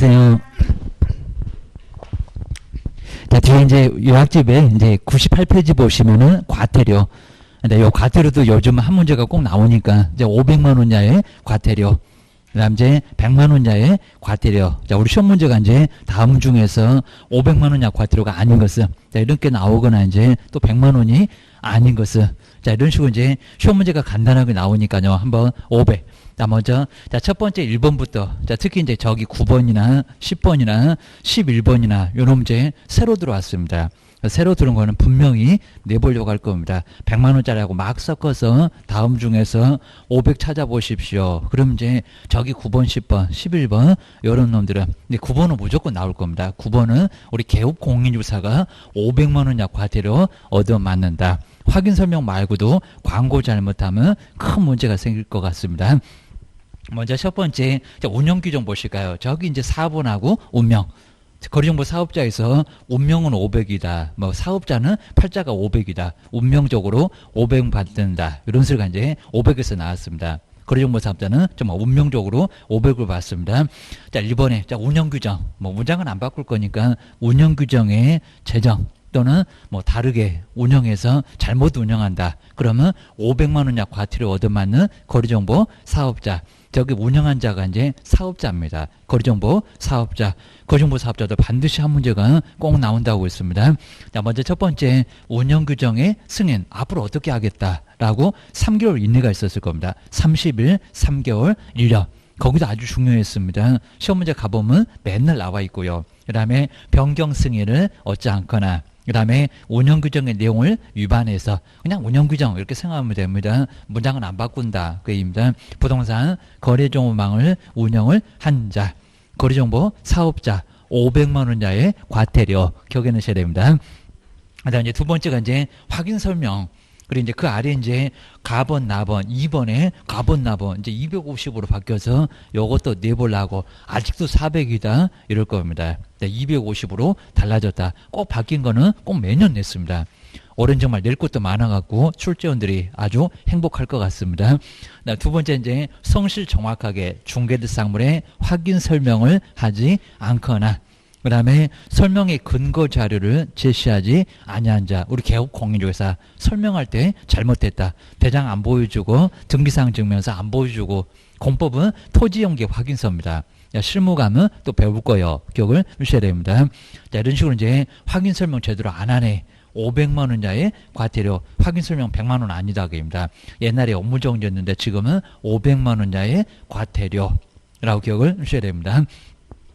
안녕하세요. 자, 뒤에 이제 요약집에 이제 98페이지 보시면은 과태료. 근데 요 과태료도 요즘 한 문제가 꼭 나오니까 이제 500만 원 이하의 과태료. 그다음 이제 100만 원 이하의 과태료. 자, 우리 시험 문제가 이제 다음 중에서 500만 원 이하 과태료가 아닌 것은 자, 이렇게 나오거나 이제 또 100만 원이 아닌 것은 자, 이런 식으로 이제 시험 문제가 간단하게 나오니까요. 한번 500. 자, 먼저, 자, 첫 번째 1번부터, 자, 특히 이제 저기 9번이나 10번이나 11번이나 요런 문제 새로 들어왔습니다. 새로 들은 거는 분명히 내보려고 할 겁니다. 100만원짜리하고 막 섞어서 다음 중에서 500 찾아보십시오. 그럼 이제 저기 9번, 10번, 11번, 요런 놈들은. 근데 9번은 무조건 나올 겁니다. 9번은 우리 개업 공인주사가 500만원 이하 과태료 얻어맞는다. 확인 설명 말고도 광고 잘못하면 큰 문제가 생길 것 같습니다. 먼저 첫 번째, 운영 규정 보실까요? 저기 이제 4번하고 운명. 거리정보 사업자에서 운명은 500이다. 뭐 사업자는 팔자가 500이다. 운명적으로 500 받는다. 이런 소리가 이제 500에서 나왔습니다. 거리정보 사업자는 정말 운명적으로 500을 받습니다. 자, 1번에 자, 운영 규정. 뭐 문장은 안 바꿀 거니까 운영 규정의 제정 또는 뭐 다르게 운영해서 잘못 운영한다. 그러면 500만 원 이하 과태료 얻어맞는 거리정보 사업자. 저기 운영한 자가 이제 사업자입니다. 거리정보 사업자. 거리정보 사업자도 반드시 한 문제가 꼭 나온다고 했습니다. 자, 먼저 첫 번째 운영 규정의 승인. 앞으로 어떻게 하겠다라고 3개월 인내가 있었을 겁니다. 30일, 3개월, 1년. 거기도 아주 중요했습니다. 시험 문제 가보면 맨날 나와 있고요. 그 다음에 변경 승인을 얻지 않거나 그 다음에 운영규정의 내용을 위반해서 그냥 운영규정 이렇게 생각하면 됩니다. 문장은 안 바꾼다. 그 얘기입니다. 부동산 거래정보망을 운영을 한 자, 거래정보 사업자 500만 원 이하의 과태료 기억해내셔야 됩니다. 그 다음에 이제 두 번째가 이제 확인 설명. 그리고 이제 그 아래 이제 가번, 나번, 2번에 가번, 나번 이제 250으로 바뀌어서 요것도 내보려고 아직도 400이다 이럴 겁니다. 250으로 달라졌다. 꼭 바뀐 거는 꼭 매년 냈습니다. 올해는 정말 낼 것도 많아갖고 출제원들이 아주 행복할 것 같습니다. 두 번째 이제 성실 정확하게 중개대상물의 확인 설명을 하지 않거나 그 다음에 설명의 근거 자료를 제시하지 아니한 자. 우리 개업 공인중개사 설명할 때 잘못했다. 대장 안 보여주고 등기사항 증명서 안 보여주고 공법은 토지용기 확인서입니다. 실무감은 또 배울 거예요. 기억을 주셔야 됩니다. 자, 이런 식으로 이제 확인 설명 제대로 안 하네. 500만 원 이하의 과태료. 확인 설명 100만 원 아니다. 그입니다. 옛날에 업무정지였는데 지금은 500만 원 이하의 과태료라고 기억을 주셔야 됩니다.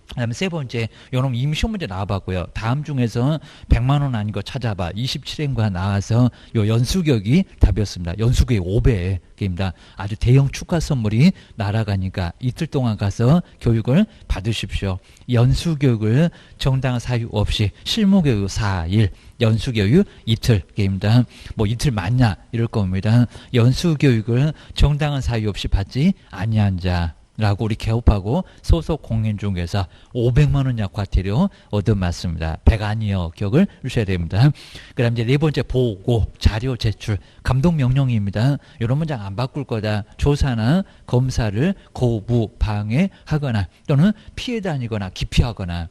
그 다음에 세 번째, 요놈 이미 시험 문제 나와봤고요. 다음 중에서 100만 원 아닌 거 찾아봐. 27회인가 나와서 요 연수교육이 답이었습니다. 연수교육 5배입니다. 아주 대형 축하 선물이 날아가니까 이틀 동안 가서 교육을 받으십시오. 연수교육을 정당한 사유 없이 실무교육 4일, 연수교육 이틀입니다. 뭐 이틀 맞냐 이럴 겁니다. 연수교육을 정당한 사유 없이 받지 아니한 자. 라고 우리 개업하고 소속 공인중개사 500만 원 이하 과태료 얻어맞습니다. 100 아니요. 기억을 주셔야 됩니다. 그 다음 이제 네 번째 보고 자료 제출 감독명령입니다. 이런 문장 안 바꿀 거다. 조사나 검사를 거부 방해하거나 또는 피해 다니거나 기피하거나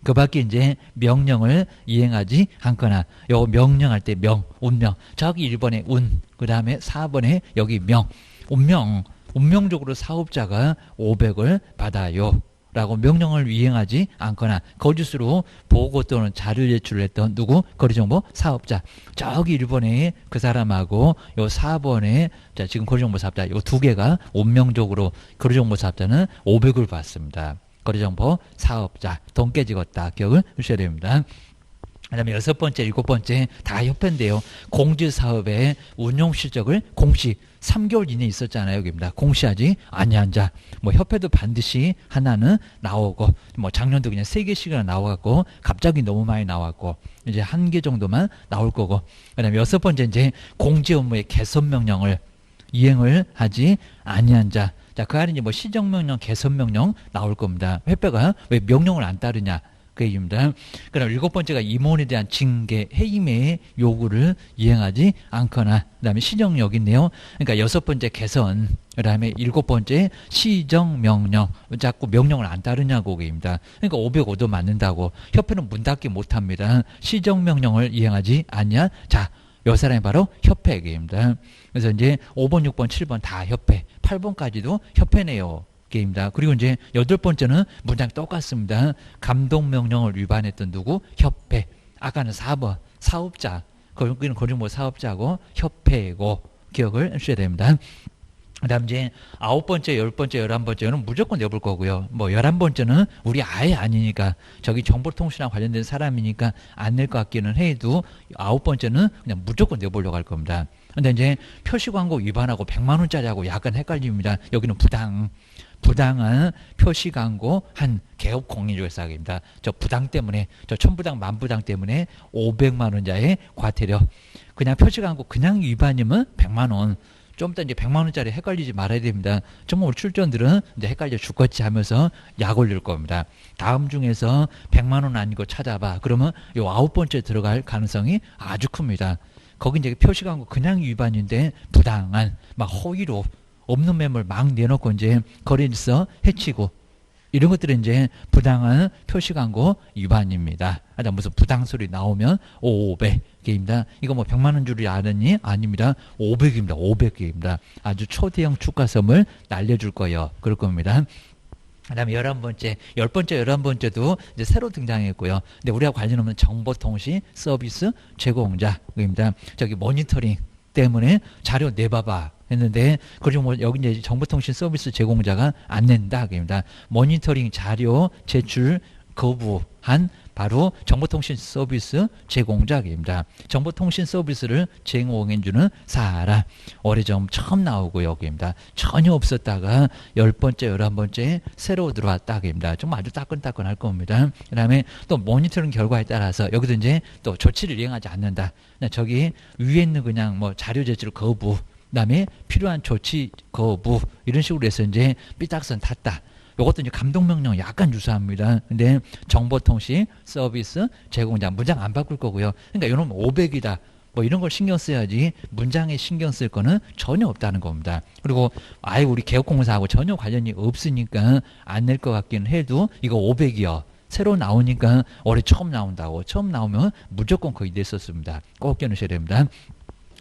그 밖에 이제 명령을 이행하지 않거나 요 명령할 때 명, 운명 저기 1번에 운 그 다음에 4번에 여기 명, 운명 운명적으로 사업자가 500을 받아요. 라고 명령을 이행하지 않거나 거짓으로 보고 또는 자료 제출을 했던 누구? 거리정보 사업자. 저기 1번에 그 사람하고 요 4번에 자 지금 거리정보 사업자 요 두 개가 운명적으로 거리정보 사업자는 500을 받습니다. 거리정보 사업자 돈 깨지겠다. 기억을 주셔야 됩니다. 그 다음에 여섯 번째, 일곱 번째 다 협회인데요. 공지사업의 운용실적을 공시 3개월 이내에 있었잖아요. 여기입니다. 공시하지 아니한 자. 뭐 협회도 반드시 하나는 나오고 뭐 작년도 그냥 3개씩이나 나와갖고 갑자기 너무 많이 나왔고 이제 1개 정도만 나올 거고 그 다음에 여섯 번째 이제 공지 업무의 개선 명령을 이행을 하지 아니한 자. 자, 그 안에 이제 뭐 시정명령, 개선명령 나올 겁니다. 협회가 왜 명령을 안 따르냐. 그 얘기입니다. 그럼 일곱 번째가 임원에 대한 징계, 해임의 요구를 이행하지 않거나, 그 다음에 시정력 있네요. 그러니까 여섯 번째 개선, 그 다음에 일곱 번째 시정명령, 자꾸 명령을 안 따르냐고 그입니다. 그러니까 505도 맞는다고. 협회는 문 닫기 못합니다. 시정명령을 이행하지 않냐? 자, 요 사람이 바로 협회계입니다. 그래서 이제 5번, 6번, 7번 다 협회, 8번까지도 협회네요. 게임이다. 그리고 이제 여덟 번째는 문장 똑같습니다. 감독명령을 위반했던 누구? 협회. 아까는 4번 사업자. 거기는 거짓말 사업자고 협회고 기억을 해주셔야 됩니다. 그 다음 이제 아홉 번째, 열 번째, 11번째는 무조건 내볼 거고요. 뭐 11번째는 우리 아예 아니니까 저기 정보통신과 관련된 사람이니까 안 낼 것 같기는 해도 아홉 번째는 그냥 무조건 내보려고 할 겁니다. 근데 이제 표시광고 위반하고 100만 원짜리하고 약간 헷갈립니다. 여기는 부당한 표시광고 한 개업 공인중개사입니다. 저 부당 때문에, 저 천부당 만부당 때문에 500만 원자의 과태료. 그냥 표시광고 그냥 위반이면 100만 원. 좀 이따 이제 100만 원짜리 헷갈리지 말아야 됩니다. 정말 우리 출전들은 이제 헷갈려 죽겠지 하면서 약 올릴 겁니다. 다음 중에서 100만 원 아니고 찾아봐. 그러면 요 아홉 번째 들어갈 가능성이 아주 큽니다. 거기 이제 표시광고 그냥 위반인데 부당한 막 허위로 없는 매물 막 내놓고 이제 거래에서 해치고 이런 것들은 이제 부당한 표시광고 위반입니다. 하여튼 무슨 부당 소리 나오면 500개입니다. 이거 뭐 100만 원 줄이 아느니? 아닙니다. 500입니다. 500개입니다. 아주 초대형 축하 선물 날려줄 거예요. 그럴 겁니다. 그 다음에 11번째, 10번째, 11번째도 이제 새로 등장했고요. 근데 우리가 관련 없는 정보통신 서비스 제공자입니다. 저기 모니터링 때문에 자료 내봐봐 했는데, 그리고 뭐 여기 이제 정보통신 서비스 제공자가 안 낸다. 그입니다. 모니터링 자료 제출 거부한 바로 정보통신 서비스 제공자입니다. 정보통신 서비스를 제공해주는 사람. 오래전 처음 나오고 여기입니다. 전혀 없었다가 10번째, 11번째 새로 들어왔다. 입니다. 좀 아주 따끈따끈할 겁니다. 그 다음에 또 모니터링 결과에 따라서 여기도 이제 또 조치를 이행하지 않는다. 저기 위에 있는 그냥 뭐 자료 제출 거부, 그 다음에 필요한 조치 거부, 이런 식으로 해서 이제 삐딱선 탔다. 이것도 이제 감독명령 약간 유사합니다. 근데 정보통신 서비스 제공자 문장 안 바꿀 거고요. 그러니까 이런 500이다. 뭐 이런 걸 신경 써야지 문장에 신경 쓸 거는 전혀 없다는 겁니다. 그리고 아예 우리 개업공사하고 전혀 관련이 없으니까 안 낼 것 같긴 해도 이거 500이요. 새로 나오니까 올해 처음 나온다고. 처음 나오면 무조건 거의 냈었습니다. 꼭 껴놓으셔야 됩니다.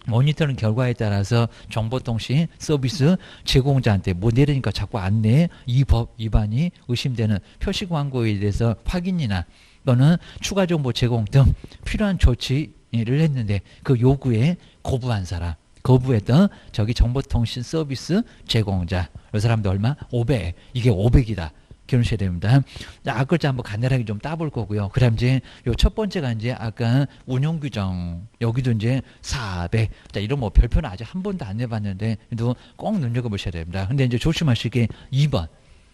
모니터링 결과에 따라서 정보통신 서비스 제공자한테 뭐 내리니까 자꾸 안 내. 이 법 위반이 의심되는 표시광고에 대해서 확인이나 또는 추가 정보 제공 등 필요한 조치를 했는데 그 요구에 거부한 사람, 거부했던 저기 정보통신 서비스 제공자, 이 사람도 얼마? 500. 이게 500이다. 기억하셔야 됩니다. 앞글자 한번 간단하게 좀 따볼 거고요. 그 다음 이제 요 첫 번째가 이제 아까 운용규정, 여기도 이제 400. 자, 이런 뭐 별표는 아직 한 번도 안 내봤는데, 그래도 꼭 눈여겨보셔야 됩니다. 근데 이제 조심하시게 2번.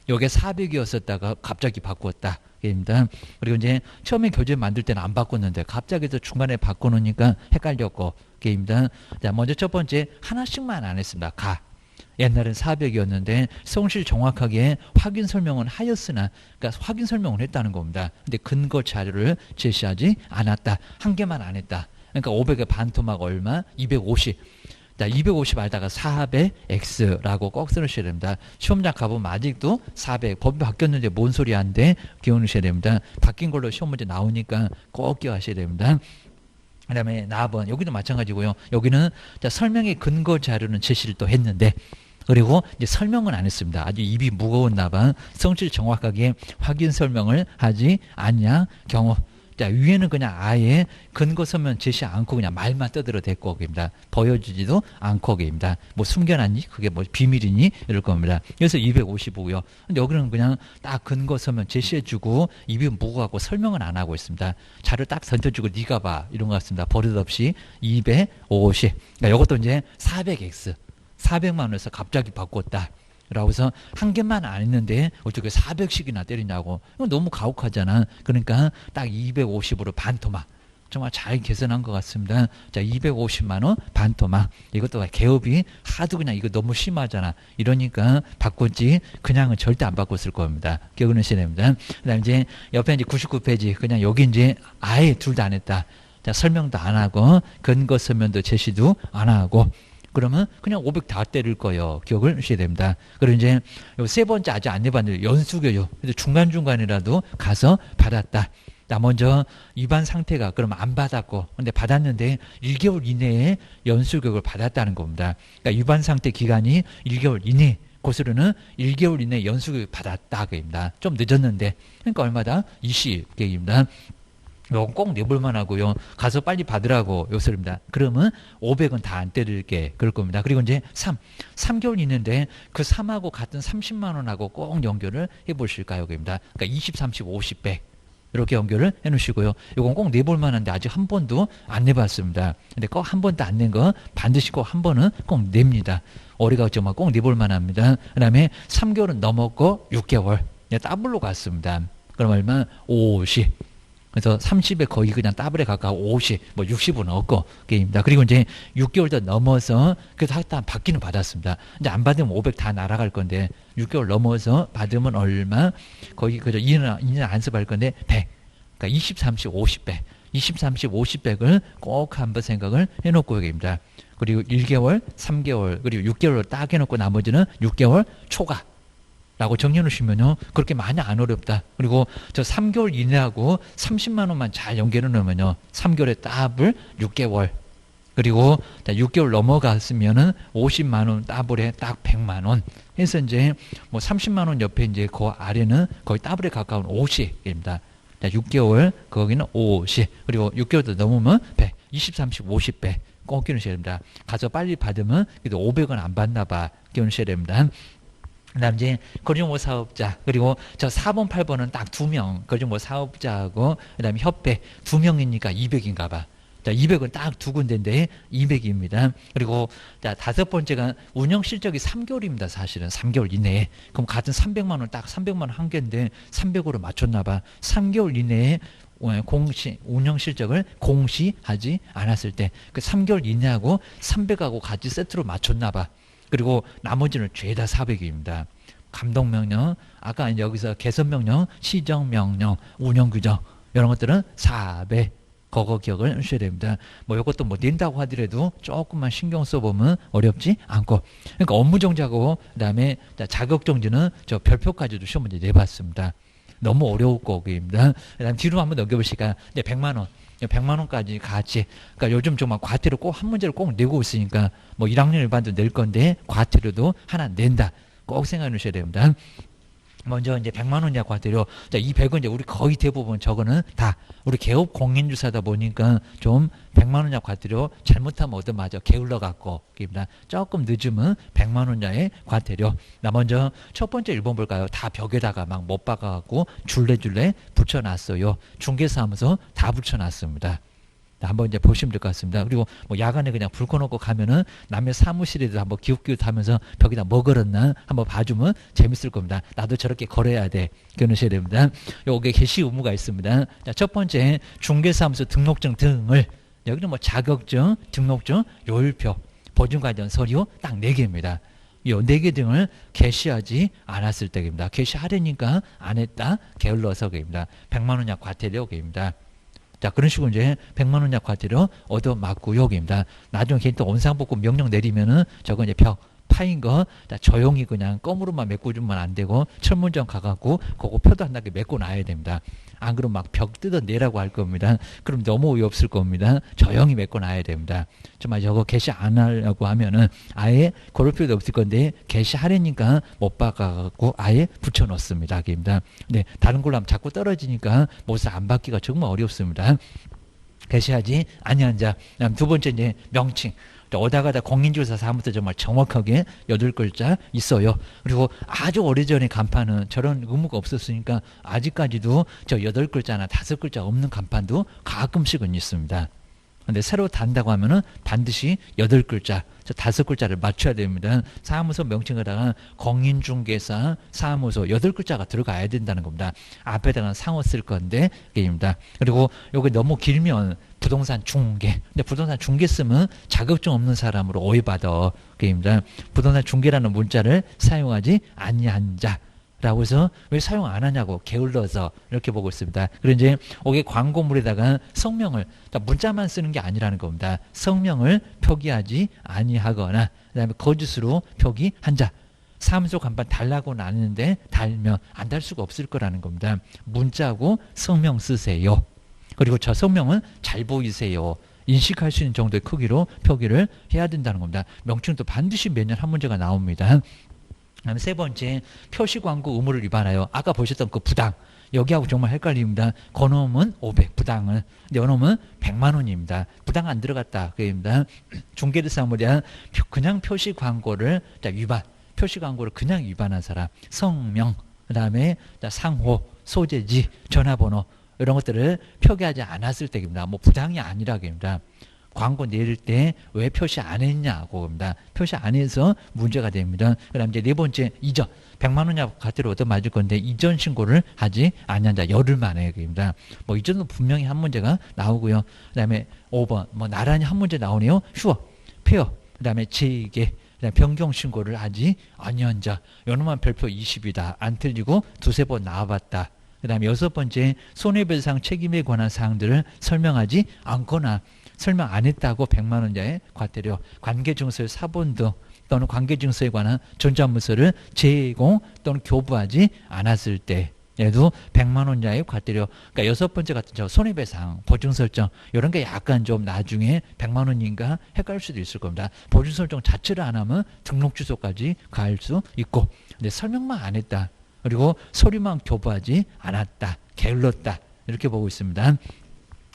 요게 400이었었다가 갑자기 바꾸었다. 입니다. 그리고 이제 처음에 교재 만들 때는 안 바꿨는데 갑자기 또 중간에 바꿔놓으니까 헷갈렸고, 게임입니다. 자, 먼저 첫 번째 하나씩만 안 했습니다. 옛날엔 400이었는데 성실 정확하게 확인 설명은 하였으나, 그러니까 확인 설명을 했다는 겁니다. 근데 근거 자료를 제시하지 않았다. 한 개만 안 했다. 그러니까 500의 반토막 얼마? 250. 자, 250 알다가 400x라고 꼭 써놓으셔야 됩니다. 시험장 가보면 아직도 400. 법이 바뀌었는데 뭔 소리 안 돼? 기억하셔야 됩니다. 바뀐 걸로 시험 문제 나오니까 꼭 기억하셔야 됩니다. 그 다음에 4번. 여기도 마찬가지고요. 여기는 자, 설명의 근거 자료는 제시를 또 했는데, 그리고 이제 설명은 안 했습니다. 아주 입이 무거웠나 봐. 성질 정확하게 확인 설명을 하지 않냐 경우. 자, 위에는 그냥 아예 근거 서면 제시 않고 그냥 말만 떠들어 댈 겁니다. 보여주지도 않고 겁니다. 뭐 숨겨놨니? 그게 뭐 비밀이니? 이럴 겁니다. 그래서 255고요. 근데 여기는 그냥 딱 근거 서면 제시해주고 입이 무거워갖고 설명은 안 하고 있습니다. 자료 딱 던져주고 네가 봐. 이런 것 같습니다. 버릇없이 250. 그러니까 이것도 이제 400x. 400만 원에서 갑자기 바꿨다. 라고 해서 한 개만 안 했는데 어떻게 400씩이나 때리냐고. 이건 너무 가혹하잖아. 그러니까 딱 250으로 반토막. 정말 잘 개선한 것 같습니다. 자, 250만 원 반토막. 이것도 개업이 하도 그냥 이거 너무 심하잖아. 이러니까 바꿨지 그냥은 절대 안 바꿨을 겁니다. 기억을 하셔야 됩니다. 그다음 이제 옆에 이제 99페이지 그냥 여기 이제 아예 둘 다 안 했다. 자, 설명도 안 하고 근거 설명도 제시도 안 하고 그러면 그냥 500 다 때릴 거예요. 기억을 하셔야 됩니다. 그리고 이제 요 세 번째 아직 안 내봤는데 연수교육. 중간중간이라도 가서 받았다. 나 먼저 위반 상태가 그럼 안 받았고 근데 받았는데 1개월 이내에 연수교육을 받았다는 겁니다. 그러니까 위반 상태 기간이 1개월 이내 고스로는 1개월 이내 연수교육 받았다 그입니다. 좀 늦었는데 그러니까 얼마다? 20개입니다. 이건 꼭 내볼만 하고요. 가서 빨리 받으라고 요소입니다. 그러면 500은 다 안 때릴게 그럴 겁니다. 그리고 이제 3개월 있는데 그 3하고 같은 30만 원하고 꼭 연결을 해보실까요? 그입니다. 그러니까 20, 30, 50, 100 이렇게 연결을 해 놓으시고요. 이건 꼭 내볼 만한데 아직 한 번도 안 내봤습니다. 근데 꼭 한 번도 안 낸 거 반드시 꼭 한 번은 꼭 냅니다. 어리가 정말 꼭 내볼 만합니다. 그 다음에 3개월은 넘었고 6개월 더블로 갔습니다. 그럼 얼마? 50. 그래서 30에 거의 그냥 더블에 가까워 50, 뭐 60은 없고 게임입니다. 그리고 이제 6개월 더 넘어서 그래도 일단 받기는 받았습니다. 이제 안 받으면 500 다 날아갈 건데 6개월 넘어서 받으면 얼마? 거의 그저 2년 안습할 건데 100. 그러니까 20, 30, 50배. 20, 30, 50백을 꼭 한번 생각을 해놓고 여기입니다. 그리고 1개월, 3개월, 그리고 6개월로 딱 해놓고 나머지는 6개월 초과. 라고 정리해 놓으시면요. 그렇게 많이 안 어렵다. 그리고 저 3개월 이내하고 30만 원만 잘 연결해 놓으면요. 3개월에 더블 6개월. 그리고 6개월 넘어갔으면은 50만 원 더블에 딱 100만 원. 해서 이제 뭐 30만 원 옆에 이제 그 아래는 거의 더블에 가까운 50입니다. 6개월 거기는 50. 그리고 6개월 더 넘으면 100. 20, 30, 50배. 꼭 끼우셔야 됩니다. 가서 빨리 받으면 그래도 500원 안 받나 봐. 끼우셔야 됩니다. 그 다음 이제 거주모 사업자 그리고 저 4번 8번은 딱 2명 거주모 사업자하고 그 다음에 협회 2명이니까 200인가 봐. 자, 200은 딱 두 군데인데 200입니다. 그리고 자, 다섯 번째가 운영 실적이 3개월입니다. 사실은 3개월 이내에. 그럼 같은 300만 원 딱 300만 원 한 개인데 300으로 맞췄나 봐. 3개월 이내에 운영 실적을 공시하지 않았을 때 그 3개월 이내하고 300하고 같이 세트로 맞췄나 봐. 그리고 나머지는 죄다 400입니다. 감독명령, 아까 여기서 개선명령, 시정명령, 운영규정 이런 것들은 400. 그거 기억을 하셔야 됩니다. 뭐 이것도 뭐 낸다고 하더라도 조금만 신경 써보면 어렵지 않고. 그러니까 업무정지하고 그다음에 자격정지는 저 별표까지도 시험 문제 내봤습니다. 너무 어려울 거기입니다. 그다음 뒤로 한번 넘겨보시니까 이제 100만 원. 100만 원까지 같이. 그러니까 요즘 정말 과태료 꼭 한 문제를 꼭 내고 있으니까 뭐 1학년 일반도 낼 건데 과태료도 하나 낸다. 꼭 생각해 놓으셔야 됩니다. 먼저 이제 100만 원이야 과태료. 자, 이 100은 이제 우리 거의 대부분 저거는 다 우리 개업 공인주사다 보니까 좀 100만 원이야 과태료 잘못하면 얻어맞아 게을러 갖고 입니다. 조금 늦으면 100만 원야의 과태료. 나 먼저 첫 번째 1번 볼까요? 다 벽에다가 막 못 박아 갖고 줄레 붙여놨어요. 중개사무소 다 붙여놨습니다. 한번 이제 보시면 될 것 같습니다. 그리고 뭐 야간에 그냥 불 꺼놓고 가면은 남의 사무실에도 한번 기웃기웃하면서 벽에다 뭐 걸었나 한번 봐주면 재밌을 겁니다. 나도 저렇게 걸어야 돼. 그러셔야 됩니다. 요게 게시 의무가 있습니다. 자, 첫 번째 중개사무소 등록증 등을 여기는 뭐 자격증, 등록증, 요율표, 보증관련 서류 딱 4개입니다. 요 4개 등을 게시하지 않았을 때입니다. 게시하려니까 안 했다. 게을러서입니다. 100만 원약 과태료입니다. 자, 그런 식으로 이제 100만 원약 과태료 얻어맞고 여기입니다. 나중에 걔 또 원상복구 명령 내리면은 저거 이제 벽 파인 거 자, 조용히 그냥 껌으로만 메꿔주면 안 되고 철문점 가갖고 그거 표도 한 단계 메꿔 놔야 됩니다. 안 그러면 막 벽 뜯어내라고 할 겁니다. 그럼 너무 어이없을 겁니다. 조용히 메꿔 놔야 됩니다. 정말 저거 게시 안 하려고 하면은 아예 고를 필요도 없을 건데 게시하려니까 못 박아갖고 아예 붙여놓습니다. 입니다. 근데 다른 걸로 하면 자꾸 떨어지니까 못을 안 받기가 정말 어렵습니다. 게시하지 아니한 자. 그다음 두 번째 이제 명칭. 오다가다 공인주사 사무소 정말 정확하게 8글자 있어요. 그리고 아주 오래전에 간판은 저런 의무가 없었으니까 아직까지도 저 8글자나 5글자 없는 간판도 가끔씩은 있습니다. 근데 새로 단다고 하면은 반드시 8글자, 5글자를 맞춰야 됩니다. 사무소 명칭에다가 공인중개사 사무소 8글자가 들어가야 된다는 겁니다. 앞에다가 상호 쓸 건데, 게임입니다. 그리고 요게 너무 길면 부동산 중개. 근데 부동산 중개 쓰면 자격증 없는 사람으로 오해받아. 게임입니다. 부동산 중개라는 문자를 사용하지 아니한 자. 라고 해서 왜 사용 안 하냐고 게을러서 이렇게 보고 있습니다. 그리고 이제 이게 광고물에다가 성명을 문자만 쓰는 게 아니라는 겁니다. 성명을 표기하지 아니하거나 그다음에 거짓으로 표기한 자. 사무소 간판 달라고는 하는데 달면 안 달 수가 없을 거라는 겁니다. 문자하고 성명 쓰세요. 그리고 저 성명은 잘 보이세요. 인식할 수 있는 정도의 크기로 표기를 해야 된다는 겁니다. 명칭도 반드시 매년 한 문제가 나옵니다. 그다음에 세 번째, 표시광고 의무를 위반하여 아까 보셨던 그 부당 여기하고 정말 헷갈립니다. 건어음은 500 부당은, 근데 연어음은 100만 원입니다. 부당 안 들어갔다 그입니다. 중개사무에 대한 그냥 표시광고를 위반, 표시광고를 그냥 위반한 사람, 성명, 그다음에 상호, 소재지, 전화번호 이런 것들을 표기하지 않았을 때입니다. 뭐 부당이 아니라 그입니다. 광고 내릴 때 왜 표시 안 했냐고 합니다. 표시 안 해서 문제가 됩니다. 그 다음 이제 네 번째, 이전. 100만 원이냐 과태료 얻어 맞을 건데, 이전 신고를 하지 않는 자, 열흘 만에 입니다. 뭐, 이전도 분명히 한 문제가 나오고요. 그 다음에 5번, 뭐, 나란히 한 문제 나오네요. 휴업, 폐업, 그 다음에 재개, 그다음에 변경 신고를 하지 아니한 자. 요놈만 별표 20이다. 안 틀리고 두세 번 나와봤다. 그 다음에 여섯 번째, 손해배상 책임에 관한 사항들을 설명하지 않거나, 설명 안 했다고 100만 원자의 과태료, 관계증서의 사본 등 또는 관계증서에 관한 전자문서를 제공 또는 교부하지 않았을 때 얘도 100만 원자의 과태료. 그러니까 여섯 번째 같은 경우 손해배상, 보증설정 이런 게 약간 좀 나중에 100만 원인가 헷갈릴 수도 있을 겁니다. 보증설정 자체를 안 하면 등록 주소까지 가할 수 있고, 근데 설명만 안 했다. 그리고 서류만 교부하지 않았다. 게을렀다. 이렇게 보고 있습니다.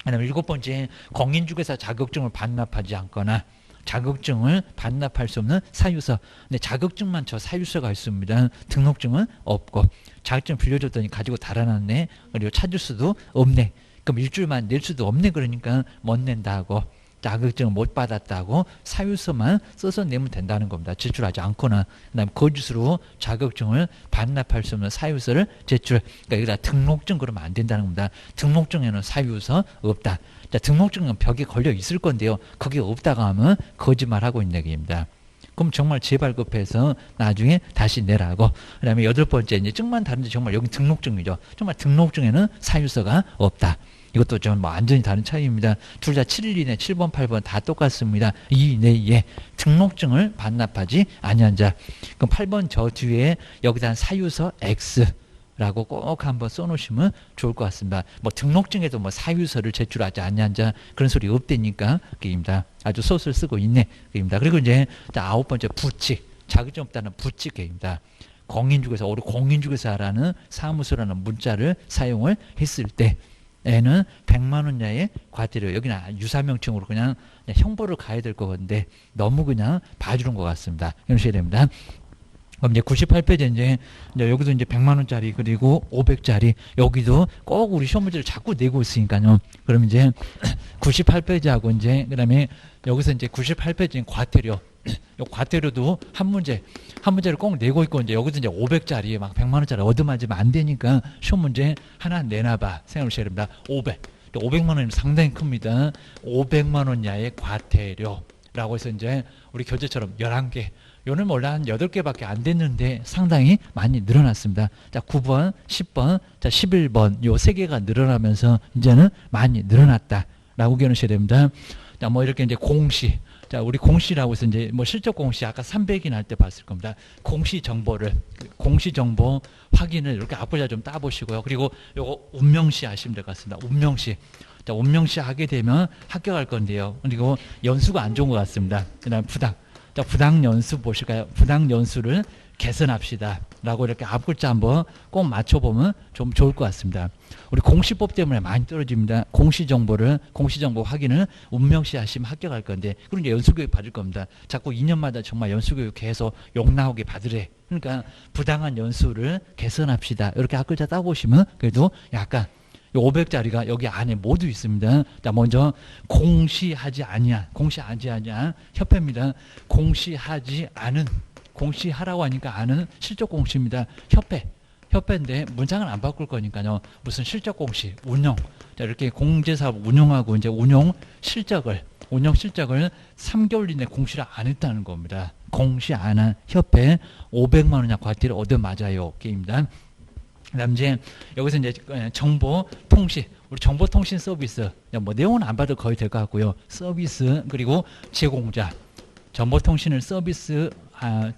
그다음에 일곱 번째, 공인중개사 자격증을 반납하지 않거나 자격증을 반납할 수 없는 사유서. 근데 자격증만 저 사유서가 있습니다. 등록증은 없고, 자격증 빌려줬더니 가지고 달아났네. 그리고 찾을 수도 없네. 그럼 일주일만 낼 수도 없네. 그러니까 못 낸다고, 자격증을 못 받았다고 사유서만 써서 내면 된다는 겁니다. 제출하지 않거나. 그다음에 거짓으로 자격증을 반납할 수 없는 사유서를 제출. 그러니까 여기다 등록증 그러면 안 된다는 겁니다. 등록증에는 사유서 없다. 자, 등록증은 벽에 걸려 있을 건데요. 그게 없다고 하면 거짓말하고 있는 얘기입니다. 그럼 정말 재발급해서 나중에 다시 내라고. 그다음에 여덟 번째, 이제 증만 다른데 정말 여기 등록증이죠. 정말 등록증에는 사유서가 없다. 이것도 좀 뭐 완전히 다른 차이입니다. 둘 다 7일 이내 7번, 8번 다 똑같습니다. 이 내에 등록증을 반납하지 아니한 자. 그럼 8번 저 뒤에 여기다 사유서 X라고 꼭 한번 써놓으시면 좋을 것 같습니다. 뭐 등록증에도 뭐 사유서를 제출하지 아니한 자 그런 소리 없대니까 그입니다. 아주 소설 쓰고 있네 그입니다. 그리고 이제 아홉 번째, 부칙. 자격증 없다는 부칙입니다. 공인중개사, 우리 공인중개사라는 사무소라는 문자를 사용을 했을 때 에는 100만 원야의 과태료. 여기는 유사명칭으로 그냥 형벌을 가야 될 것 같은데 너무 그냥 봐주는 것 같습니다. 이러셔야 됩니다. 그럼 이제 98페이지 이제 여기도 이제 100만 원짜리 그리고 500짜리 여기도 꼭 우리 시험 문제를 자꾸 내고 있으니까요. 그럼 이제 98페이지하고 이제 그다음에 여기서 이제 98페이지는 과태료. 요 과태료도 한 문제를 꼭 내고 있고, 이제 여기서 이제 500짜리 막 100만 원짜리 얻어맞으면 안 되니까 시험 문제 하나 내놔봐 생각하셔야 됩니다. 500. 500만 원이면 상당히 큽니다. 500만 원야의 과태료라고 해서 이제 우리 교재처럼 11개. 요는 원래 한 8개밖에 안 됐는데 상당히 많이 늘어났습니다. 자, 9번, 10번, 자, 11번 요 3개가 늘어나면서 이제는 많이 늘어났다라고 기억하셔야 됩니다. 자, 뭐 이렇게 이제 공시. 자, 우리 공시라고 해서 이제 뭐 실적 공시 아까 300인 할 때 봤을 겁니다. 공시 정보를, 공시 정보 확인을 이렇게 앞글자 좀 따보시고요. 그리고 요거 운명시 하시면 될 것 같습니다. 운명시. 자, 운명시 하게 되면 합격할 건데요. 그리고 연수가 안 좋은 것 같습니다. 그 다음 부당. 자, 부당 연수 보실까요? 부당 연수를 개선합시다. 라고 이렇게 앞글자 한번 꼭 맞춰보면 좀 좋을 것 같습니다. 우리 공시법 때문에 많이 떨어집니다. 공시정보 확인을 운명시 하시면 합격할 건데, 그럼 이제 연수교육 받을 겁니다. 자꾸 2년마다 정말 연수교육 계속 욕 나오게 받으래. 그러니까 부당한 연수를 개선합시다. 이렇게 앞글자 따보시면 그래도 약간 이 500짜리가 여기 안에 모두 있습니다. 자, 먼저 공시하지 아니한 협회입니다. 공시하라고 하니까 아는 실적 공시입니다. 협회인데 문장을 안 바꿀 거니까요. 무슨 실적 공시, 운영. 자, 이렇게 공제사업 운영하고 이제 운영 실적을 3개월 이내 공시를 안 했다는 겁니다. 공시 안 한 협회 500만 원 이하 과태료 얻어맞아요. 게임입니다. 그다음 이제 여기서 이제 정보통신, 우리 정보통신 서비스, 뭐 내용은 안 봐도 거의 될 것 같고요. 서비스 그리고 제공자, 정보통신을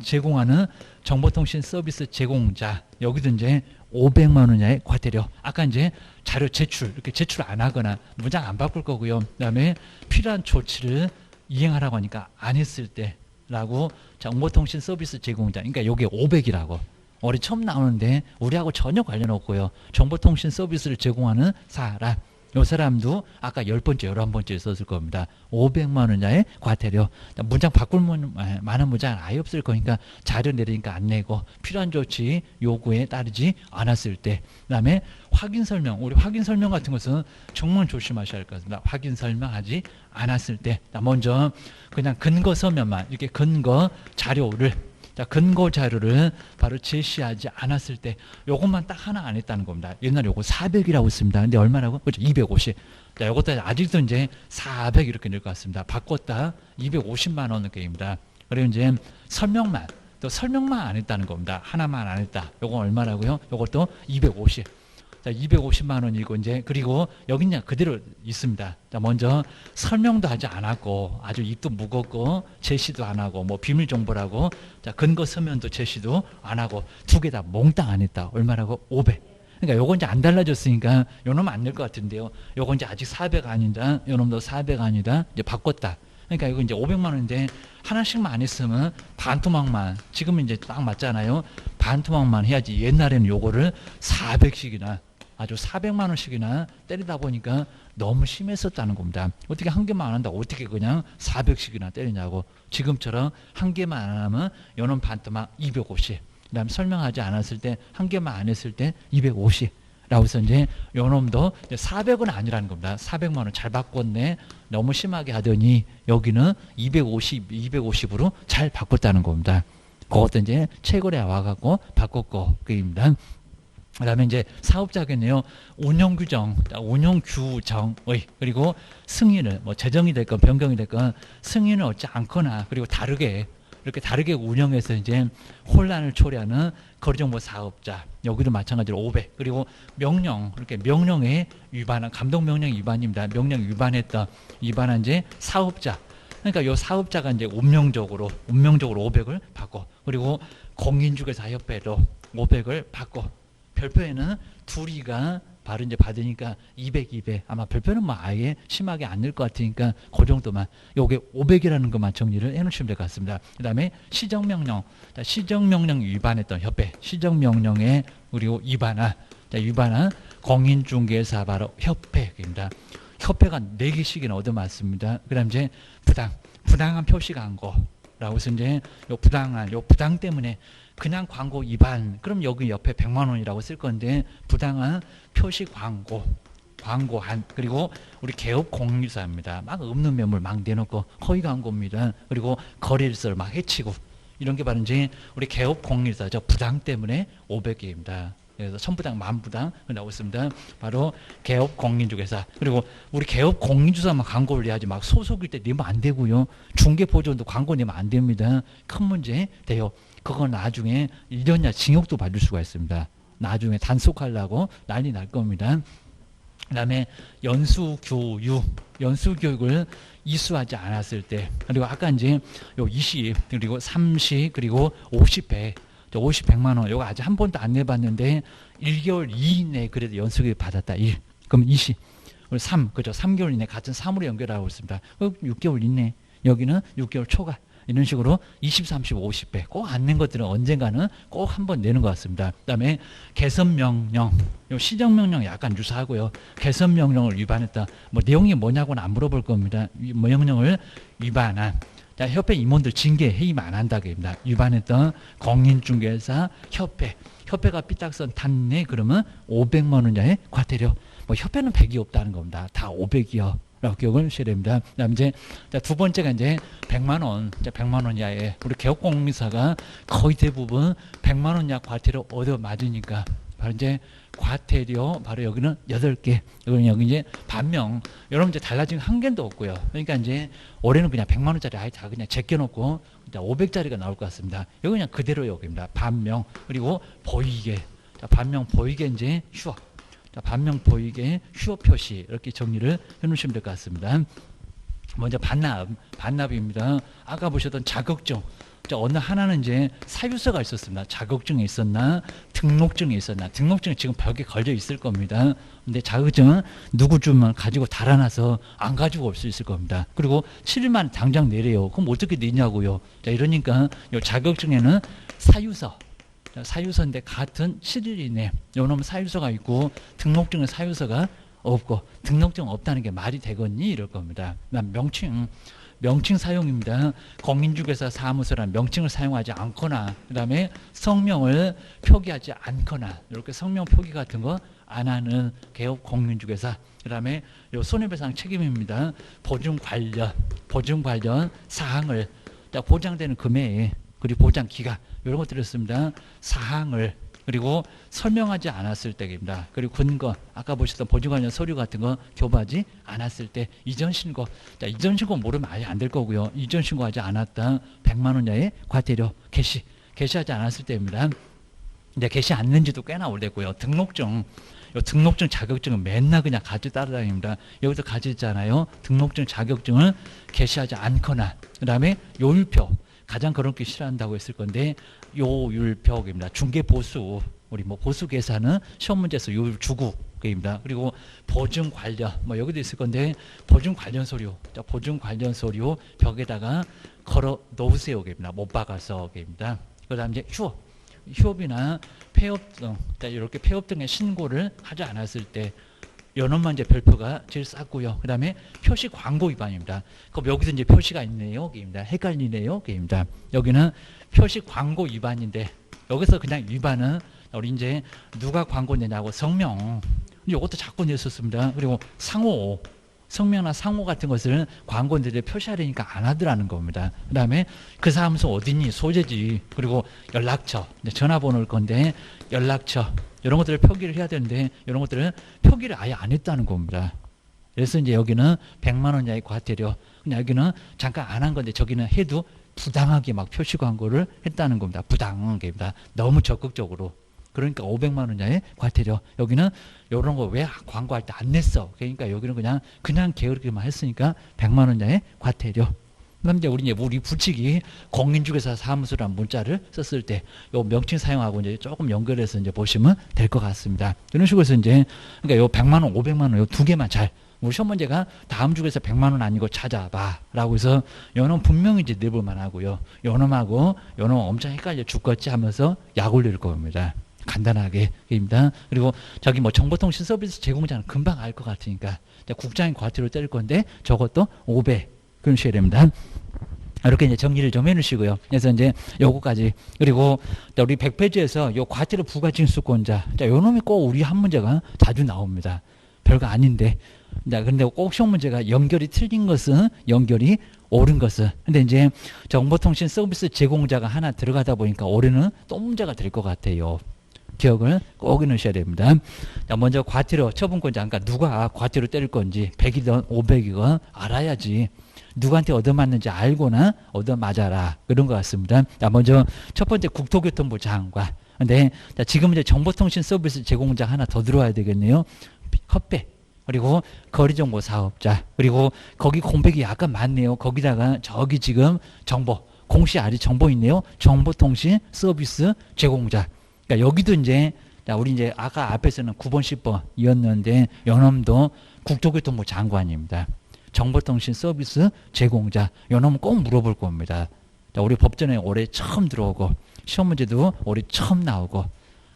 제공하는 정보통신 서비스 제공자, 여기도 이제 500만 원 이하의 과태료. 아까 이제 자료 이렇게 제출 안 하거나 문장 안 바꿀 거고요. 그다음에 필요한 조치를 이행하라고 하니까 안 했을 때라고 정보통신 서비스 제공자. 그러니까 여기 500이라고. 우리 처음 나오는데 우리하고 전혀 관련 없고요. 정보통신 서비스를 제공하는 사람. 이 사람도 아까 10번째, 11번째 썼을 겁니다. 500만 원 이하의 과태료. 문장 바꿀 만한 문장은 아예 없을 거니까 자료 내리니까 안 내고 필요한 조치 요구에 따르지 않았을 때. 그 다음에 확인 설명. 우리 확인 설명 같은 것은 정말 조심하셔야 할 것 같습니다. 확인 설명하지 않았을 때. 먼저 그냥 근거 서면만 이렇게 근거 자료를 근거 자료를 바로 제시하지 않았을 때 요것만 딱 하나 안 했다는 겁니다. 옛날에 요거 400이라고 씁니다. 근데 얼마라고? 그렇죠. 250. 자, 요것도 아직도 이제 400 이렇게 낼 것 같습니다. 바꿨다 250만 원 게임입니다. 그리고 이제 설명만 안 했다는 겁니다. 하나만 안 했다. 요건 얼마라고요? 요것도 250. 자, 250만 원이고 이제 그리고 여기 그냥 그대로 있습니다. 자, 먼저 설명도 하지 않았고 아주 입도 무겁고 제시도 안 하고 뭐 비밀 정보라고 자, 근거 서면도 제시도 안 하고 두 개 다 몽땅 안 했다. 얼마라고? 500. 그러니까 요건 이제 안 달라졌으니까 요놈 안 낼 것 같은데요. 요건 이제 아직 400 아니다. 요놈도 400 아니다. 이제 바꿨다. 그러니까 이거 이제 500만 원인데 하나씩만 안 했으면 반토막만, 지금은 이제 딱 맞잖아요. 반토막만 해야지. 옛날에는 요거를 400씩이나 아주 400만 원씩이나 때리다 보니까 너무 심했었다는 겁니다. 어떻게 한 개만 안 한다, 어떻게 그냥 400씩이나 때리냐고. 지금처럼 한 개만 안 하면 요놈 반토막 250. 그 다음 설명하지 않았을 때 한 개만 안 했을 때 250. 라고 해서 이제 요놈도 400은 아니라는 겁니다. 400만 원 잘 바꿨네. 너무 심하게 하더니 여기는 250으로 잘 바꿨다는 겁니다. 그것도 이제 최고에 와갖고 바꿨고, 그입니다. 그 다음에 이제 사업자겠네요. 운영규정의, 그리고 승인을, 뭐 재정이 됐건 변경이 됐건 승인을 얻지 않거나, 그리고 이렇게 다르게 운영해서 이제 혼란을 초래하는 거리정보 사업자, 여기도 마찬가지로 500. 그리고 이렇게 명령에 위반한, 감독명령 위반입니다. 명령 위반한 이제 사업자. 그러니까 이 사업자가 이제 운명적으로 500을 받고, 그리고 공인중개사협회도 500을 받고, 별표에는 둘이가 바로 이제 받으니까 200. 아마 별표는 뭐 아예 심하게 안 늘 것 같으니까 그 정도만, 요게 500이라는 것만 정리를 해놓으시면 될 것 같습니다. 그 다음에 시정명령. 시정명령 위반했던 협회, 시정명령에 그리고 위반한 공인중개사 바로 협회입니다. 협회가 4개씩이나 얻어맞습니다. 그 다음 이제 부당한 표시 광고라고 해서 이제 요 부당 때문에 그냥 광고 위반, 그럼 여기 옆에 100만 원이라고 쓸 건데, 부당한 표시 광고한, 그리고 우리 개업 공유사입니다. 막 없는 매물 막 내놓고 허위 광고입니다. 그리고 거래일서를 막 해치고, 이런 게 바로 이제 우리 개업 공유사, 부당 때문에 500개입니다. 그래서 천부당 만부당 나오고 있습니다. 바로 개업 공인중개사. 그리고 우리 개업 공인중개사만 광고를 내야지 막 소속일 때 내면 안 되고요. 중개보조원도 광고 내면 안 됩니다. 큰 문제 돼요. 그건 나중에 1년이나 징역도 받을 수가 있습니다. 나중에 단속하려고 난리 날 겁니다. 그 다음에 연수교육을 이수하지 않았을 때, 그리고 아까 이제 요 20, 그리고 30, 그리고 50회, 100만 원, 요거 아직 한 번도 안 내봤는데 1개월 이내에 그래도 연수교육 받았다. 1. 그럼 20. 3, 그죠? 3개월 이내 같은 3으로 연결하고 있습니다. 6개월 이내. 여기는 6개월 초과. 이런 식으로 20, 30, 50배 꼭 안 낸 것들은 언젠가는 꼭 한 번 내는 것 같습니다. 그 다음에 개선명령, 시정명령 약간 유사하고요. 개선명령을 위반했다. 뭐 내용이 뭐냐고는 안 물어볼 겁니다. 명령을 위반한, 자, 협회 임원들 징계 해임 안 한다고입니다. 위반했던 공인중개사 협회가 삐딱선 탔네, 그러면 500만 원 이하의 과태료. 뭐 협회는 100이 없다는 겁니다. 다 500이요. 라고 기억을 하셔야 됩니다. 그 다음 이제 두 번째가 이제 100만 원, 100만 원 이하의 우리 개업공사가 거의 대부분 100만 원 이하 과태료 얻어 맞으니까 바로 이제 과태료 바로 여기는 8개. 여기 이제 반명. 여러분 이제 달라진 한 개도 없고요. 그러니까 이제 올해는 그냥 100만 원짜리 아예 다 그냥 제껴놓고 500짜리가 나올 것 같습니다. 여기 그냥 그대로 여기입니다. 반명. 그리고 보이게. 자, 반명 보이게 이제 휴업. 자, 반명 보이게 휴업 표시 이렇게 정리를 해놓으시면 될 것 같습니다. 먼저 반납입니다. 아까 보셨던 자격증. 자, 어느 하나는 이제 사유서가 있었습니다. 자격증이 있었나, 등록증이 있었나. 등록증이 지금 벽에 걸려 있을 겁니다. 근데 자격증은 누구 주면 가지고 달아나서 안 가지고 올 수 있을 겁니다. 그리고 7일만 당장 내래요. 그럼 어떻게 내냐고요. 자, 이러니까 이 자격증에는 사유서. 사유서인데 같은 7일 이내 요놈 사유서가 있고 등록증은 사유서가 없고 등록증 없다는 게 말이 되겠니 이럴 겁니다. 명칭 사용입니다. 공인중개사 사무소란 명칭을 사용하지 않거나 그 다음에 성명을 표기하지 않거나 이렇게 성명 표기 같은 거 안 하는 개업 공인중개사 그 다음에 요 손해배상 책임입니다. 보증 관련 사항을 보장되는 금액 그리고 보장 기간 이런 것들을 씁니다. 사항을 그리고 설명하지 않았을 때입니다. 그리고 근거 아까 보셨던 보증 관련 서류 같은 거 교부하지 않았을 때 이전 신고 이전 신고 모르면 아예 안 될 거고요. 이전 신고하지 않았다 100만 원 이하의 과태료 개시하지 않았을 때입니다. 근데 개시 않는지도 꽤나 오래됐고요. 등록증 자격증은 맨날 그냥 가지고 따라다닙니다. 여기서 가지잖아요. 등록증 자격증을 개시하지 않거나 그 다음에 요율표 가장 그런 게 싫어한다고 했을 건데 요율표입니다. 중개보수 우리 뭐 보수 계산은 시험 문제에서 요율 주구입니다. 그리고 보증 관련 여기도 있을 건데 보증 관련 서류 벽에다가 걸어 놓으세요입니다. 못 박아서입니다. 그다음 이제 휴업이나 폐업 등 이렇게 폐업 등의 신고를 하지 않았을 때 요놈만 이제 별표가 제일 쌌고요. 그 다음에 표시 광고 위반입니다. 그럼 여기서 이제 표시가 있네요. 입니다. 헷갈리네요. 입니다. 여기는 표시 광고 위반인데 여기서 그냥 위반은 우리 이제 누가 광고 내냐고 성명 이것도 자꾸 냈었습니다. 그리고 성명이나 상호 같은 것을 광고인들이 표시하려니까 안 하더라는 겁니다. 그 다음에 그 사무소 어디니 소재지 그리고 연락처 전화번호일 건데 연락처 이런 것들을 표기를 해야 되는데 이런 것들은 표기를 아예 안 했다는 겁니다. 그래서 이제 여기는 100만 원 이하의 과태료 그냥 여기는 잠깐 안 한 건데 저기는 해도 부당하게 막 표시 광고를 했다는 겁니다. 부당합니다. 너무 적극적으로. 그러니까 500만 원 이하의 과태료. 여기는 이런 거 왜 광고할 때 안 냈어. 그러니까 여기는 그냥 게으르게만 했으니까 100만 원 이하의 과태료. 그다음 이제 우리 부칙이 공인중개사 사무소라는 문자를 썼을 때 요 명칭 사용하고 이제 조금 연결해서 이제 보시면 될 것 같습니다. 이런 식으로 해서 이제 그러니까 요 100만 원, 500만 원 요 두 개만 잘 우리 시험 문제가 다음 주에서 100만 원 아니고 찾아봐라고 해서 요놈 분명히 이제 내볼만 하고요. 요놈하고 요놈 엄청 헷갈려 죽겠지 하면서 약 올릴 겁니다. 간단하게입니다. 그리고 저기 뭐 정보통신 서비스 제공자는 금방 알 것 같으니까 국장이 과태료 때릴 건데 저것도 500 그러셔야 됩니다. 이렇게 이제 정리를 좀 해놓으시고요. 그래서 이제 요거까지 그리고 우리 100페이지에서 요 과태료 부가징수권자 요 놈이 꼭 우리 한 문제가 자주 나옵니다. 별거 아닌데 근데 꼭 시험 문제가 연결이 틀린 것은 연결이 옳은 것은 근데 이제 정보통신 서비스 제공자가 하나 들어가다 보니까 올해는 또 문제가 될 것 같아요. 기억을 꼭 해놓으셔야 됩니다. 자, 먼저 과태료 처분권자 그러니까 누가 과태료 때릴 건지 100이든 500이건 알아야지 누구한테 얻어맞는지 알고나 얻어맞아라 그런 것 같습니다. 자, 먼저 첫 번째 국토교통부 장관 근데 지금 이제 정보통신 서비스 제공자 하나 더 들어와야 되겠네요. 협회 그리고 거리정보 사업자 그리고 거기 공백이 약간 많네요. 거기다가 저기 지금 정보 공시 아래 정보 있네요. 정보통신 서비스 제공자 그러니까 여기도 이제 우리 이제 아까 앞에서는 9번 10번이었는데 요놈도 국토교통부 장관입니다. 정보통신 서비스 제공자 요놈은 꼭 물어볼 겁니다. 우리 법전에 올해 처음 들어오고 시험 문제도 올해 처음 나오고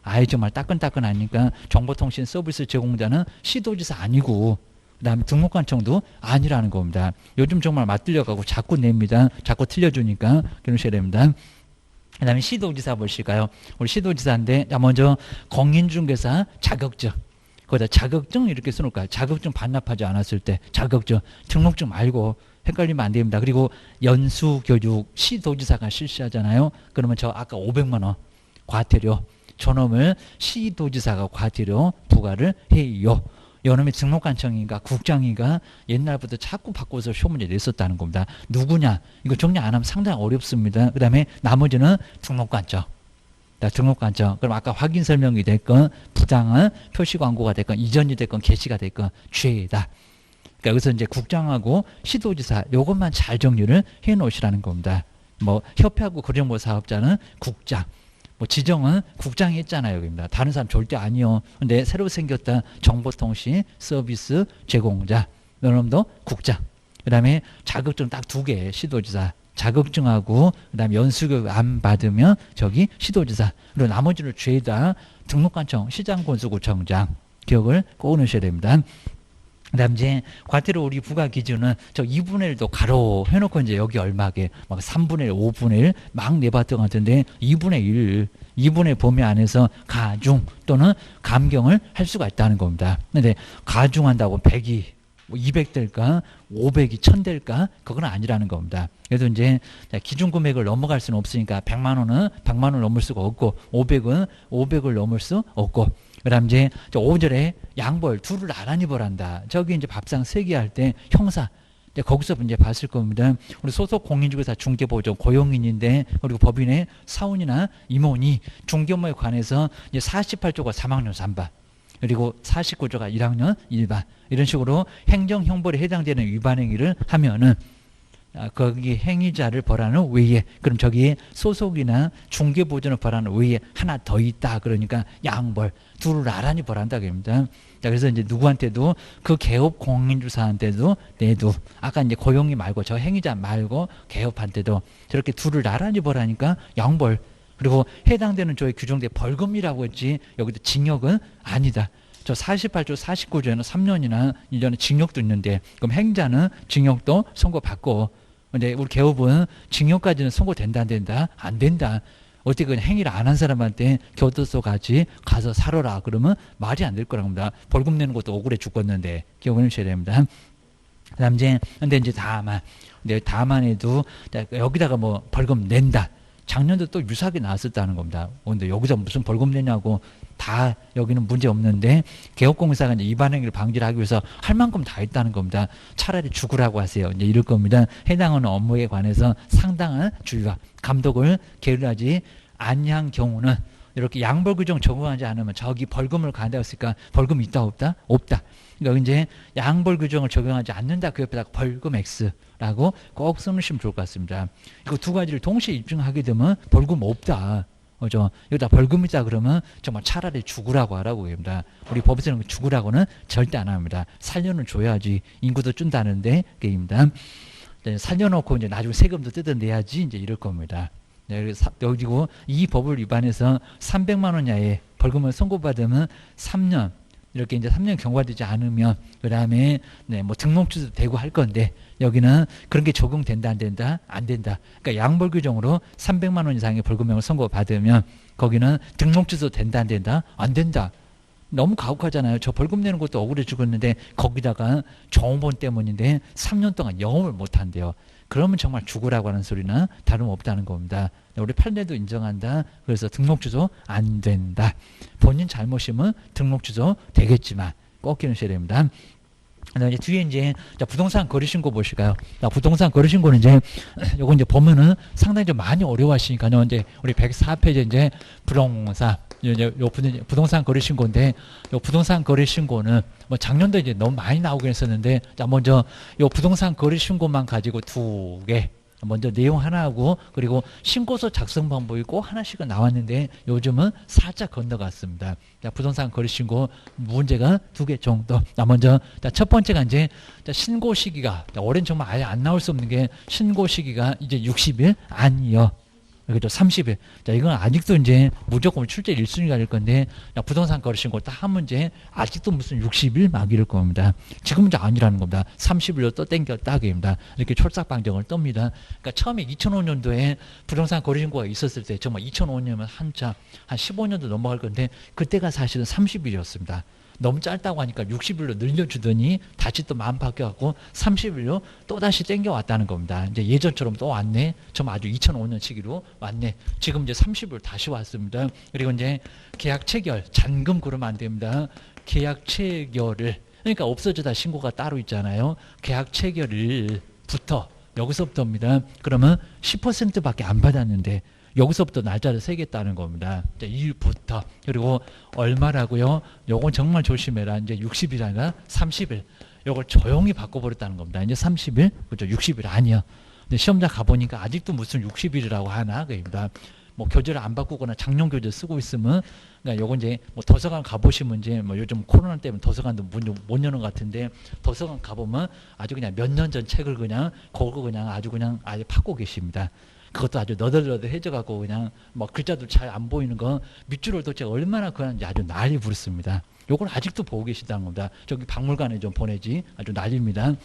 아예 정말 따끈따끈하니까 정보통신 서비스 제공자는 시도지사 아니고 그다음에 등록관청도 아니라는 겁니다. 요즘 정말 맞들려가고 자꾸 냅니다. 자꾸 틀려주니까 그러셔야 됩니다. 그 다음에 시도지사 보실까요? 우리 시도지사인데 먼저 공인중개사 자격증 거기다 자격증 이렇게 써놓을까요? 자격증 반납하지 않았을 때 자격증, 등록증 말고 헷갈리면 안 됩니다. 그리고 연수교육 시도지사가 실시하잖아요. 그러면 저 아까 500만 원 과태료 저놈을 시도지사가 과태료 부과를 해요. 요놈의 등록관청인가 국장인가 옛날부터 자꾸 바꿔서 쇼문제 냈었다는 겁니다. 누구냐? 이거 정리 안 하면 상당히 어렵습니다. 그 다음에 나머지는 등록관청. 등록관청. 그럼 아까 확인 설명이 됐건 부당한 표시 광고가 됐건 이전이 됐건 게시가 됐건 죄다. 그러니까 여기서 이제 국장하고 시도지사 요것만 잘 정리를 해 놓으시라는 겁니다. 뭐 협회하고 거래정보 사업자는 국장. 뭐 지정은 국장이 했잖아요. 여기입니다. 다른 사람 절대 아니요. 근데 새로 생겼다 정보통신 서비스 제공자. 이놈도 국장. 그 다음에 자격증 딱 2개 시도지사. 자격증하고 그 다음에 연수교육 안 받으면 저기 시도지사. 그리고 나머지를 죄다 등록관청 시장군수구청장. 기억을 꼭 넣으셔야 됩니다. 그 다음 이제 과태료 우리 부과 기준은 저 2분의 1도 가로 해놓고 이제 여기 얼마게 막 3분의 1, 5분의 1 막 내봤던 것 같은데 2분의 1, 2분의 1 범위 안에서 가중 또는 감경을 할 수가 있다는 겁니다. 근데 가중한다고 100이 200 될까 500이 1000 될까 그건 아니라는 겁니다. 그래서 이제 기준 금액을 넘어갈 수는 없으니까 100만 원은 100만 원을 넘을 수가 없고 500은 500을 넘을 수 없고 그 다음 이제 5절에 양벌 둘을 나란히 벌한다. 저기 이제 밥상 세기 할 때 형사 거기서 이제 봤을 겁니다. 우리 소속 공인중개사 중개보조 고용인인데 그리고 법인의 사원이나 임원이 중개업무에 관해서 이제 48조가 3학년 3반 그리고 49조가 1학년 1반 이런 식으로 행정 형벌에 해당되는 위반 행위를 하면은 거기 행위자를 벌하는 외에 그럼 저기에 소속이나 중개보조를 벌하는 외에 하나 더 있다. 그러니까 양벌 둘을 나란히 벌한다 그럽니다. 그래서 이제 누구한테도 그 개업 공인주사한테도 내도 아까 이제 고용이 말고 저 행위자 말고 개업한테도 저렇게 둘을 나란히 벌하니까 양벌 그리고 해당되는 조에 규정된 벌금이라고 했지 여기도 징역은 아니다. 저 48조 49조에는 3년이나 1년의 징역도 있는데 그럼 행자는 징역도 선고받고 근데 우리 개업은 징역까지는 선고된다 안 된다? 안 된다. 어떻게 그냥 행위를 안 한 사람한테 교도소 같이 가서 살아라 그러면 말이 안 될 거라고 합니다. 벌금 내는 것도 억울해 죽겠는데 기억을 해주셔야 됩니다. 그다음 이제 근데 이제 다만에도 여기다가 뭐 벌금 낸다. 작년도 또 유사하게 나왔었다는 겁니다. 근데 여기서 무슨 벌금 내냐고 다 여기는 문제 없는데 개업공사가 이제 위반 행위를 방지를 하기 위해서 할 만큼 다 했다는 겁니다. 차라리 죽으라고 하세요. 이제 이럴 겁니다. 해당하는 업무에 관해서 상당한 주의와 감독을 게을리하지 아니한 경우는 이렇게 양벌 규정 적용하지 않으면 저기 벌금을 간다고 했으니까 벌금 있다 없다? 없다. 그러니까 이제 양벌 규정을 적용하지 않는다 그 옆에다가 벌금 X라고 꼭 써놓으시면 좋을 것 같습니다. 이거 두 가지를 동시에 입증하게 되면 벌금 없다. 그죠? 여기다 벌금 있다 그러면 정말 차라리 죽으라고 하라고 합니다. 우리 법에서는 죽으라고는 절대 안 합니다. 살려는 줘야지 인구도 준다는데 게입니다. 살려놓고 이제 나중에 세금도 뜯어내야지 이제 이럴 겁니다. 그리고 이 법을 위반해서 300만 원 이하의 벌금을 선고받으면 3년 이렇게 이제 3년 경과되지 않으면 그 다음에 뭐 등록 취소도 되고 할 건데 여기는 그런 게 적용된다 안 된다? 안 된다. 그러니까 양벌 규정으로 300만 원 이상의 벌금형을 선고받으면 거기는 등록 취소 된다 안 된다? 안 된다. 너무 가혹하잖아요. 저 벌금 내는 것도 억울해 죽었는데 거기다가 정보원 때문인데 3년 동안 영업을 못 한대요. 그러면 정말 죽으라고 하는 소리는 다름없다는 겁니다. 우리 판례도 인정한다. 그래서 등록 취소 안 된다. 본인 잘못이면 등록 취소 되겠지만 꼭 기억하셔야 됩니다. 그다음에 뒤에 이제 부동산 거래신고 보실까요? 부동산 거래신고는 이제 요거 이제 보면은 상당히 좀 많이 어려워하시니까요. 이제 우리 104페이지 이제 부동산 거래신고인데 요 부동산 거래신고는 뭐 작년도 이제 너무 많이 나오긴 했었는데 자 먼저 요 부동산 거래신고만 가지고 2개 먼저 내용 하나하고 그리고 신고서 작성 방법이 꼭 하나씩은 나왔는데 요즘은 살짝 건너갔습니다. 자, 부동산 거래신고 문제가 2개 정도. 먼저 첫 번째가 이제 신고 시기가 올해는 정말 아예 안 나올 수 없는 게 신고 시기가 이제 60일 아니요. 그죠 30일. 자, 이건 아직도 이제 무조건 출제 1순위가 될 건데, 부동산 거래신고 딱 한 문제, 아직도 무슨 60일 막 이럴 겁니다. 지금은 이제 아니라는 겁니다. 30일로 또 땡겼다, 그입니다. 이렇게 철삭방정을 떱니다. 그러니까 처음에 2005년도에 부동산 거래신고가 있었을 때, 정말 2005년이면 한참, 한 15년도 넘어갈 건데, 그때가 사실은 30일이었습니다. 너무 짧다고 하니까 60일로 늘려주더니 다시 또 마음 바뀌어갖고 30일로 또 다시 땡겨왔다는 겁니다. 이제 예전처럼 또 왔네. 좀 아주 2005년 시기로 왔네. 지금 이제 30일 다시 왔습니다. 그리고 이제 계약 체결, 잔금 그러면 안 됩니다. 계약 체결을, 그러니까 없어지다 신고가 따로 있잖아요. 계약 체결일부터, 여기서부터입니다. 그러면 10%밖에 안 받았는데 여기서부터 날짜를 세겠다는 겁니다. 이제 일부터. 그리고 얼마라고요? 요건 정말 조심해라. 이제 60일 아니라 30일. 요걸 조용히 바꿔버렸다는 겁니다. 이제 30일, 그죠? 60일 아니야. 근데 시험장 가보니까 아직도 무슨 60일이라고 하나? 그입니다. 뭐 교재를 안 바꾸거나 작년 교재 쓰고 있으면, 그러니까 요건 이제 뭐 도서관 가보시면 이제 뭐 요즘 코로나 때문에 도서관도 못 여는 것 같은데, 도서관 가보면 아주 그냥 몇 년 전 책을 그냥 그거 그냥 아주 파고 계십니다. 그것도 아주 너덜너덜해져 갖고 그냥 뭐 글자도 잘 안 보이는 거, 밑줄을 도대체 얼마나 그냥 아주 난리 부르습니다. 요걸 아직도 보고 계시다는 겁니다. 저기 박물관에 좀 보내지. 아주 난리입니다.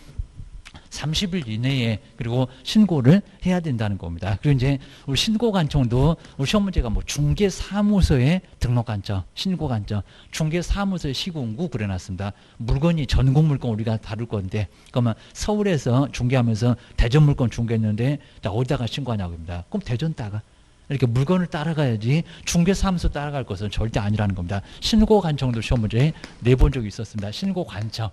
30일 이내에 그리고 신고를 해야 된다는 겁니다. 그리고 이제 우리 신고관청도 우리 시험 문제가 뭐 중개사무소에 등록관청, 신고관청, 중개사무소에 시군구 그려놨습니다. 물건이 전국 물건 우리가 다룰 건데, 그러면 서울에서 중개하면서 대전 물건 중개했는데 어디다가 신고하냐고 합니다. 그럼 대전 따가. 이렇게 물건을 따라가야지 중개사무소 따라갈 것은 절대 아니라는 겁니다. 신고관청도 시험 문제에 내본 적이 있었습니다. 신고관청.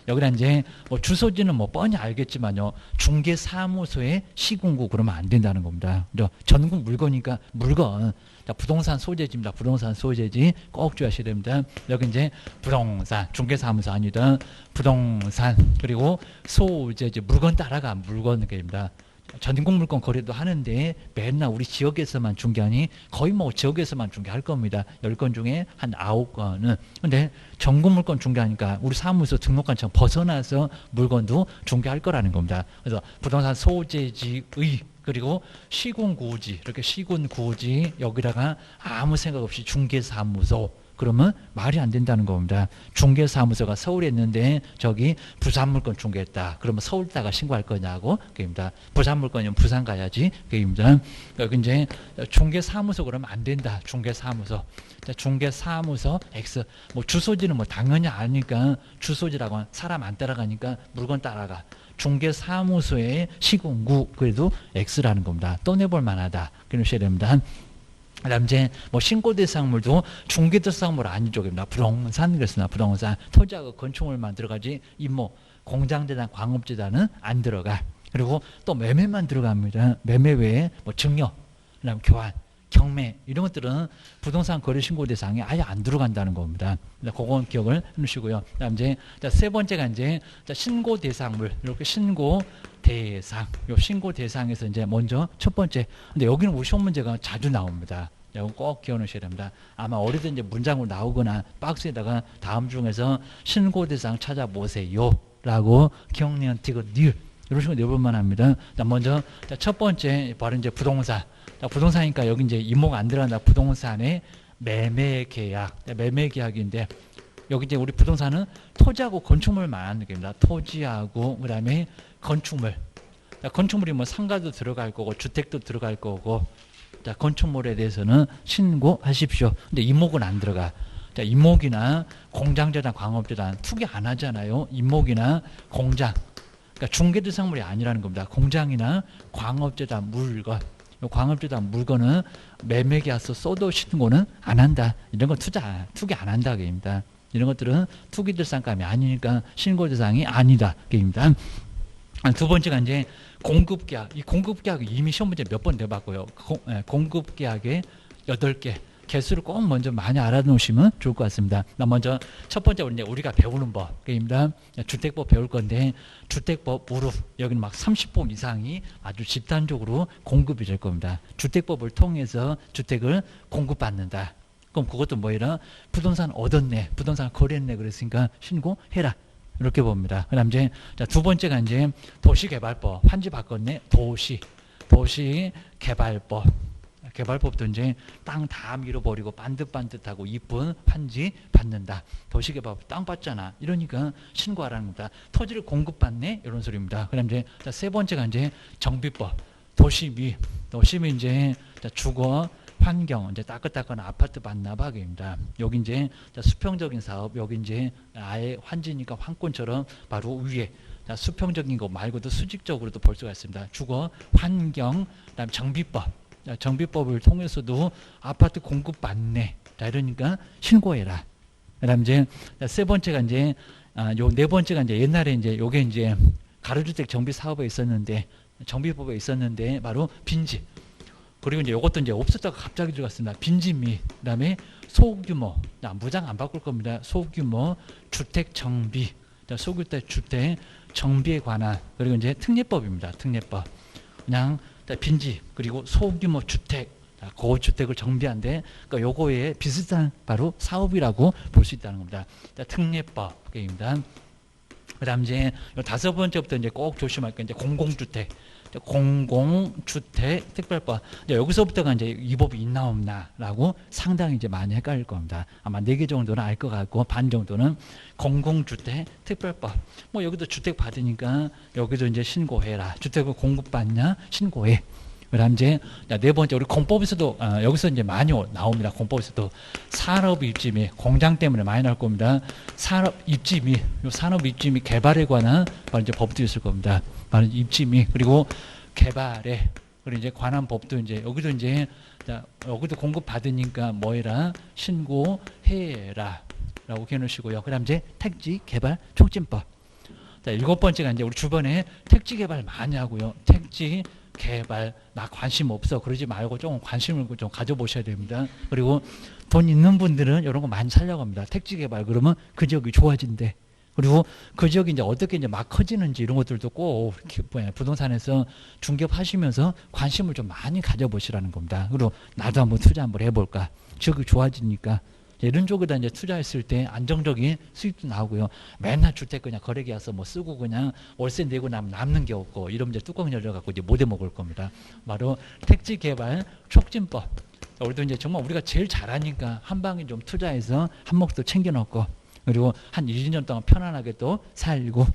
여기다 이제 뭐 주소지는 뭐 뻔히 알겠지만요. 중개사무소에 시군구 그러면 안 된다는 겁니다. 전국 물건이니까 물건. 자, 부동산 소재지입니다. 부동산 소재지 꼭 주의하셔야 됩니다. 여기 이제 부동산, 중개사무소 아니다. 부동산, 그리고 소재지, 물건 따라가 물건입니다. 전국 물건 거래도 하는데 맨날 우리 지역에서만 중개하니 거의 뭐 지역에서만 중개할 겁니다. 10건 중에 한 9건은. 근데 전국 물건 중개하니까 우리 사무소 등록관청 벗어나서 물건도 중개할 거라는 겁니다. 그래서 부동산 소재지의 그리고 시군구지, 이렇게 시군구지 여기다가 아무 생각 없이 중개사무소, 그러면 말이 안 된다는 겁니다. 중개사무소가 서울에 있는데 저기 부산 물건 중개했다. 그러면 서울다가 신고할 거냐고 그입니다. 부산 물건이면 부산 가야지 그입니다. 여기 이제 중개사무소 그러면 안 된다. 중개사무소. 중개사무소 X. 뭐 주소지는 뭐 당연히 아니까 주소지라고 하면 사람 안 따라가니까 물건 따라가. 중개사무소의 시군구 그래도 X라는 겁니다. 또 내볼 만하다. 그러셔야 됩니다. 그다음 이제 뭐 신고 대상물도 중개 대상물 아닌 쪽입니다. 부동산 그랬으나 부동산, 토지하고 건축물만 들어가지 임모, 공장재단, 광업재단은 안 들어가. 그리고 또 매매만 들어갑니다. 매매 외에 뭐 증여, 그다음 교환, 경매 이런 것들은 부동산 거래 신고 대상에 아예 안 들어간다는 겁니다. 그건 기억을 해놓으시고요. 그다음 이제 세 번째가 이제 신고 대상물, 이렇게 신고 대상, 요 신고 대상에서 이제 먼저 첫 번째. 근데 여기는 우리 시험 문제가 자주 나옵니다. 이거 꼭 기억 놓으셔야 됩니다. 아마 어디든지 문장으로 나오거나 박스에다가 다음 중에서 신고 대상 찾아보세요 라고 기억니은 티귿 니을 이런 식으로 내볼만 합니다. 먼저 첫 번째 바로 이제 부동산. 부동산이니까 여기 이제 이모가 안 들어간다. 부동산의 매매 계약, 매매 계약인데 여기 이제 우리 부동산은 토지하고 건축물만 하는 겁니다. 토지하고 그다음에 건축물. 건축물이 뭐 상가도 들어갈 거고 주택도 들어갈 거고. 자, 건축물에 대해서는 신고하십시오. 근데 이목은 안 들어가. 자, 이목이나 공장재단, 광업재단 투기 안 하잖아요. 이목이나 공장. 그러니까 중개 대상물이 아니라는 겁니다. 공장이나 광업재단 물건. 광업재단 물건은 매매계약서 써도 신고는 안 한다. 이런 거 투기 안 한다. 그입니다. 이런 것들은 투기 대상감이 아니니까 신고 대상이 아니다. 그입니다. 두 번째가 이제 공급계약. 이 공급계약 이미 시험 문제 몇 번 내봤고요. 공급계약의 8개. 개수를 꼭 먼저 많이 알아놓으시면 좋을 것 같습니다. 먼저 첫 번째 우리가 배우는 법입니다. 주택법 배울 건데 주택법 무릎 여기는 막 30번 이상이 아주 집단적으로 공급이 될 겁니다. 주택법을 통해서 주택을 공급받는다. 그럼 그것도 뭐이라 부동산 얻었네, 부동산 거래했네 그랬으니까 신고해라. 이렇게 봅니다. 그다음 이제 두 번째가 이제 도시개발법 환지 바꿨네. 도시개발법. 개발법도 이제 땅 다 밀어버리고 반듯반듯하고 이쁜 환지 받는다. 도시개발법 땅 받잖아. 이러니까 신고하라는 겁니다. 토지를 공급받네 이런 소리입니다. 그다음 이제 세 번째가 이제 정비법. 도시미 이제 주거 환경, 이제 따끈따끈한 아파트 반납하기입니다. 여기 이제 수평적인 사업, 여기 이제 아예 환지니까 황권처럼 바로 위에 수평적인 거 말고도 수직적으로도 볼 수가 있습니다. 주거, 환경, 그다음 정비법, 정비법을 통해서도 아파트 공급 받네. 이러니까 신고해라. 그다음 이제 세 번째가 이제 요 네 번째가 이제 옛날에 이제 요게 이제 가로주택 정비 사업에 있었는데 정비법에 있었는데 바로 빈집. 그리고 이제 이것도 이제 없었다가 갑자기 들어갔습니다. 빈집 및 그다음에 소규모, 무장 안 바꿀 겁니다. 소규모 주택 정비, 소규모 주택 정비에 관한, 그리고 이제 특례법입니다. 특례법. 그냥 빈집 그리고 소규모 주택, 고주택을 정비한데 그러니까 요거에 비슷한 바로 사업이라고 볼 수 있다는 겁니다. 특례법입니다. 그다음 이제 다섯 번째부터 이제 꼭 조심할 게 이제 공공주택. 공공주택 특별법. 이제 여기서부터가 이제 이 법이 있나 없나라고 상당히 이제 많이 헷갈릴 겁니다. 아마 4개 정도는 알 것 같고 반 정도는 공공주택 특별법. 뭐 여기도 주택 받으니까 여기도 이제 신고해라. 주택을 공급받냐 신고해. 그다음 이제 네 번째 우리 공법에서도 여기서 이제 많이 나옵니다. 공법에서도 산업 입지 및 공장 때문에 많이 나올 겁니다. 산업 입지 및 산업 입지 및 개발에 관한 바로 이제 법도 있을 겁니다. 바로 입지 및 그리고 개발에 그리고 이제 관한 법도 이제 여기도 이제 여기도 공급 받으니까 뭐해라 신고해라 라고 해놓으시고요. 그다음 이제 택지 개발 촉진법. 자, 일곱 번째가 이제 우리 주변에 택지 개발 많이 하고요. 택지 개발 나 관심 없어 그러지 말고 좀 관심을 좀 가져보셔야 됩니다. 그리고 돈 있는 분들은 이런 거 많이 살려고 합니다. 택지 개발 그러면 그 지역이 좋아진대. 그리고 그 지역이 이제 어떻게 이제 막 커지는지 이런 것들도 꼭 부동산에서 중개하시면서 관심을 좀 많이 가져보시라는 겁니다. 그리고 나도 한번 투자 한번 해볼까. 지역이 좋아지니까. 이런 쪽에다 이제 투자했을 때 안정적인 수익도 나오고요. 맨날 주택 그냥 거래계약서 뭐 쓰고 그냥 월세 내고 나면 남는 게 없고 이러면 이제 뚜껑 열려갖고 이제 못 해먹을 겁니다. 바로 택지 개발 촉진법. 우리도 이제 정말 우리가 제일 잘하니까 한 방에 좀 투자해서 한 몫도 챙겨놓고 그리고 한 1, 2년 동안 편안하게 또 살고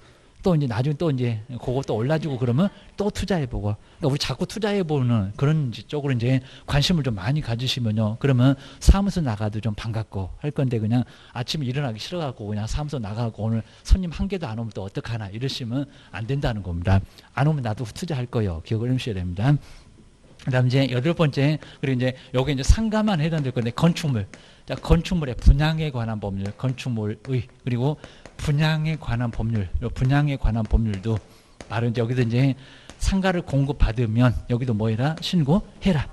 또 이제 나중에 또 이제 그거 또 올라주고 그러면 또 투자해보고 그러니까 우리 자꾸 투자해보는 그런 쪽으로 이제 관심을 좀 많이 가지시면요. 그러면 사무소 나가도 좀 반갑고 할 건데 그냥 아침에 일어나기 싫어갖고 그냥 사무소 나가고 오늘 손님 한 개도 안 오면 또 어떡하나 이러시면 안 된다는 겁니다. 안 오면 나도 투자할 거예요. 기억을 해주셔야 됩니다. 그다음 이제 여덟 번째 그리고 이제 여기 이제 상가만 해당될 건데 건축물. 자, 건축물의 분양에 관한 법률, 건축물의 그리고 분양에 관한 법률, 분양에 관한 법률도 바로 이제 여기도 이제 상가를 공급받으면 여기도 뭐해라 신고해라.